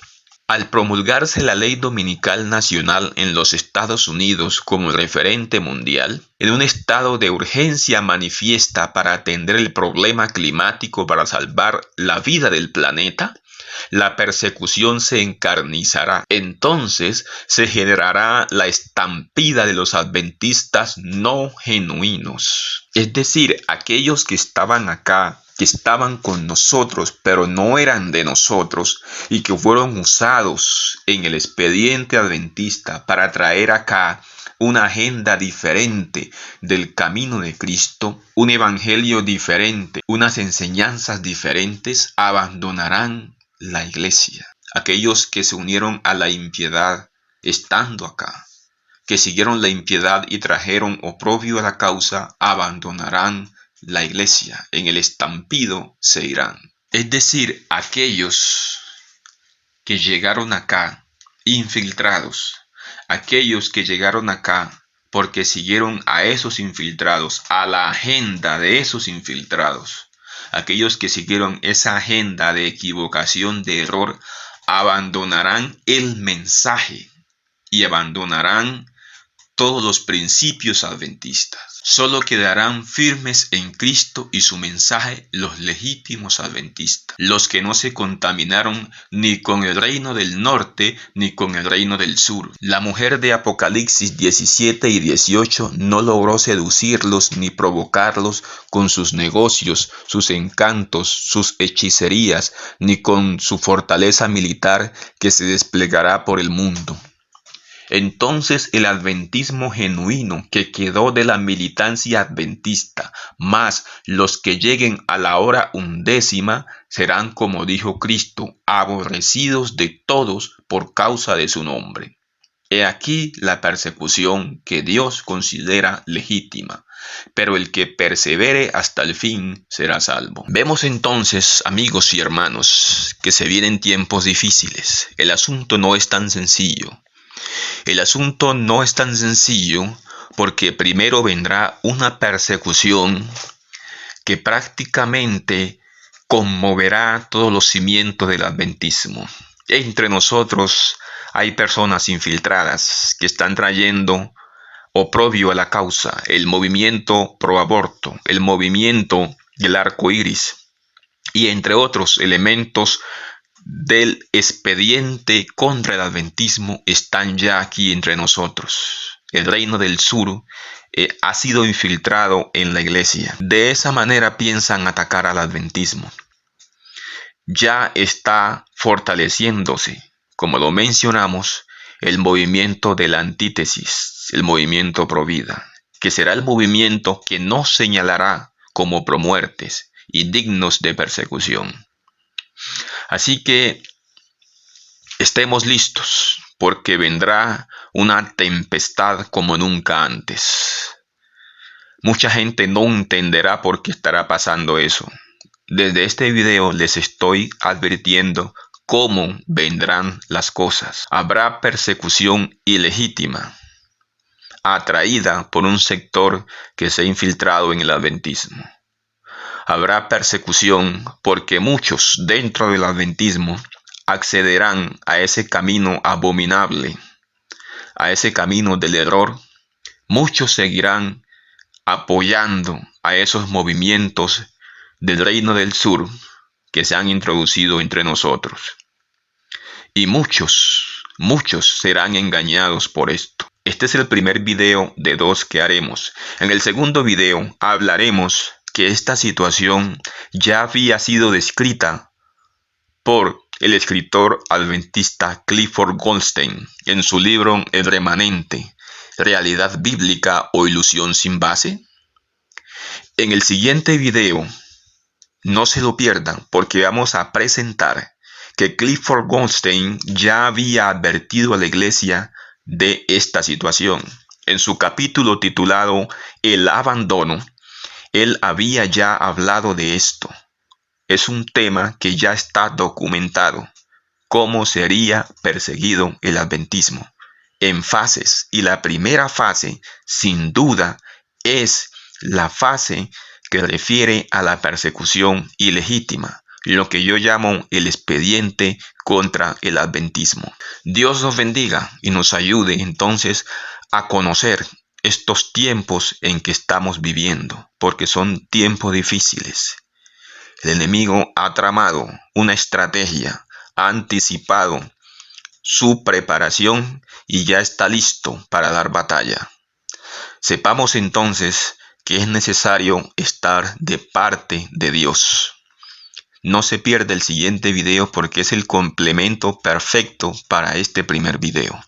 Al promulgarse la ley dominical nacional en los Estados Unidos como referente mundial, en un estado de urgencia manifiesta para atender el problema climático para salvar la vida del planeta, la persecución se encarnizará. Entonces se generará la estampida de los adventistas no genuinos. Es decir, aquellos que estaban acá, que estaban con nosotros, pero no eran de nosotros, y que fueron usados en el expediente adventista para traer acá una agenda diferente del camino de Cristo, un evangelio diferente, unas enseñanzas diferentes, abandonarán la iglesia. Aquellos que se unieron a la impiedad estando acá, que siguieron la impiedad y trajeron oprobio a la causa, abandonarán la iglesia. En el estampido se irán. Es decir, aquellos que llegaron acá infiltrados, aquellos que llegaron acá porque siguieron a esos infiltrados, a la agenda de esos infiltrados, aquellos que siguieron esa agenda de equivocación, de error, abandonarán el mensaje y abandonarán todos los principios adventistas. Solo quedarán firmes en Cristo y su mensaje los legítimos adventistas, los que no se contaminaron ni con el reino del norte ni con el reino del sur. La mujer de Apocalipsis 17 y 18 no logró seducirlos ni provocarlos con sus negocios, sus encantos, sus hechicerías, ni con su fortaleza militar que se desplegará por el mundo. Entonces el adventismo genuino que quedó de la militancia adventista, más los que lleguen a la hora 11, serán, como dijo Cristo, aborrecidos de todos por causa de su nombre. He aquí la persecución que Dios considera legítima, pero el que persevere hasta el fin será salvo. Vemos entonces, amigos y hermanos, que se vienen tiempos difíciles. El asunto no es tan sencillo. El asunto no es tan sencillo porque primero vendrá una persecución que prácticamente conmoverá todos los cimientos del adventismo. Entre nosotros hay personas infiltradas que están trayendo oprobio a la causa, el movimiento pro aborto, el movimiento del arco iris y entre otros elementos del expediente contra el adventismo están ya aquí entre nosotros. El reino del sur ha sido infiltrado en la iglesia. De esa manera piensan atacar al adventismo. Ya está fortaleciéndose, como lo mencionamos, el movimiento de la antítesis, el movimiento pro vida, que será el movimiento que nos señalará como promuertes y dignos de persecución. Así que estemos listos, porque vendrá una tempestad como nunca antes. Mucha gente no entenderá por qué estará pasando eso. Desde este video les estoy advirtiendo cómo vendrán las cosas. Habrá persecución ilegítima, atraída por un sector que se ha infiltrado en el adventismo. Habrá persecución porque muchos dentro del adventismo accederán a ese camino abominable, a ese camino del error. Muchos seguirán apoyando a esos movimientos del reino del sur que se han introducido entre nosotros. Y muchos serán engañados por esto. Este es el primer video de 2 que haremos. En el segundo video hablaremos que esta situación ya había sido descrita por el escritor adventista Clifford Goldstein en su libro El Remanente, ¿realidad bíblica o ilusión sin base? En el siguiente video, no se lo pierdan porque vamos a presentar que Clifford Goldstein ya había advertido a la iglesia de esta situación. En su capítulo titulado El abandono, él había ya hablado de esto. Es un tema que ya está documentado, cómo sería perseguido el adventismo, en fases. Y la primera fase, sin duda, es la fase que refiere a la persecución ilegítima, lo que yo llamo el expediente contra el adventismo. Dios nos bendiga y nos ayude entonces a conocer estos tiempos en que estamos viviendo, porque son tiempos difíciles. El enemigo ha tramado una estrategia, ha anticipado su preparación y ya está listo para dar batalla. Sepamos entonces que es necesario estar de parte de Dios. No se pierda el siguiente video porque es el complemento perfecto para este primer video.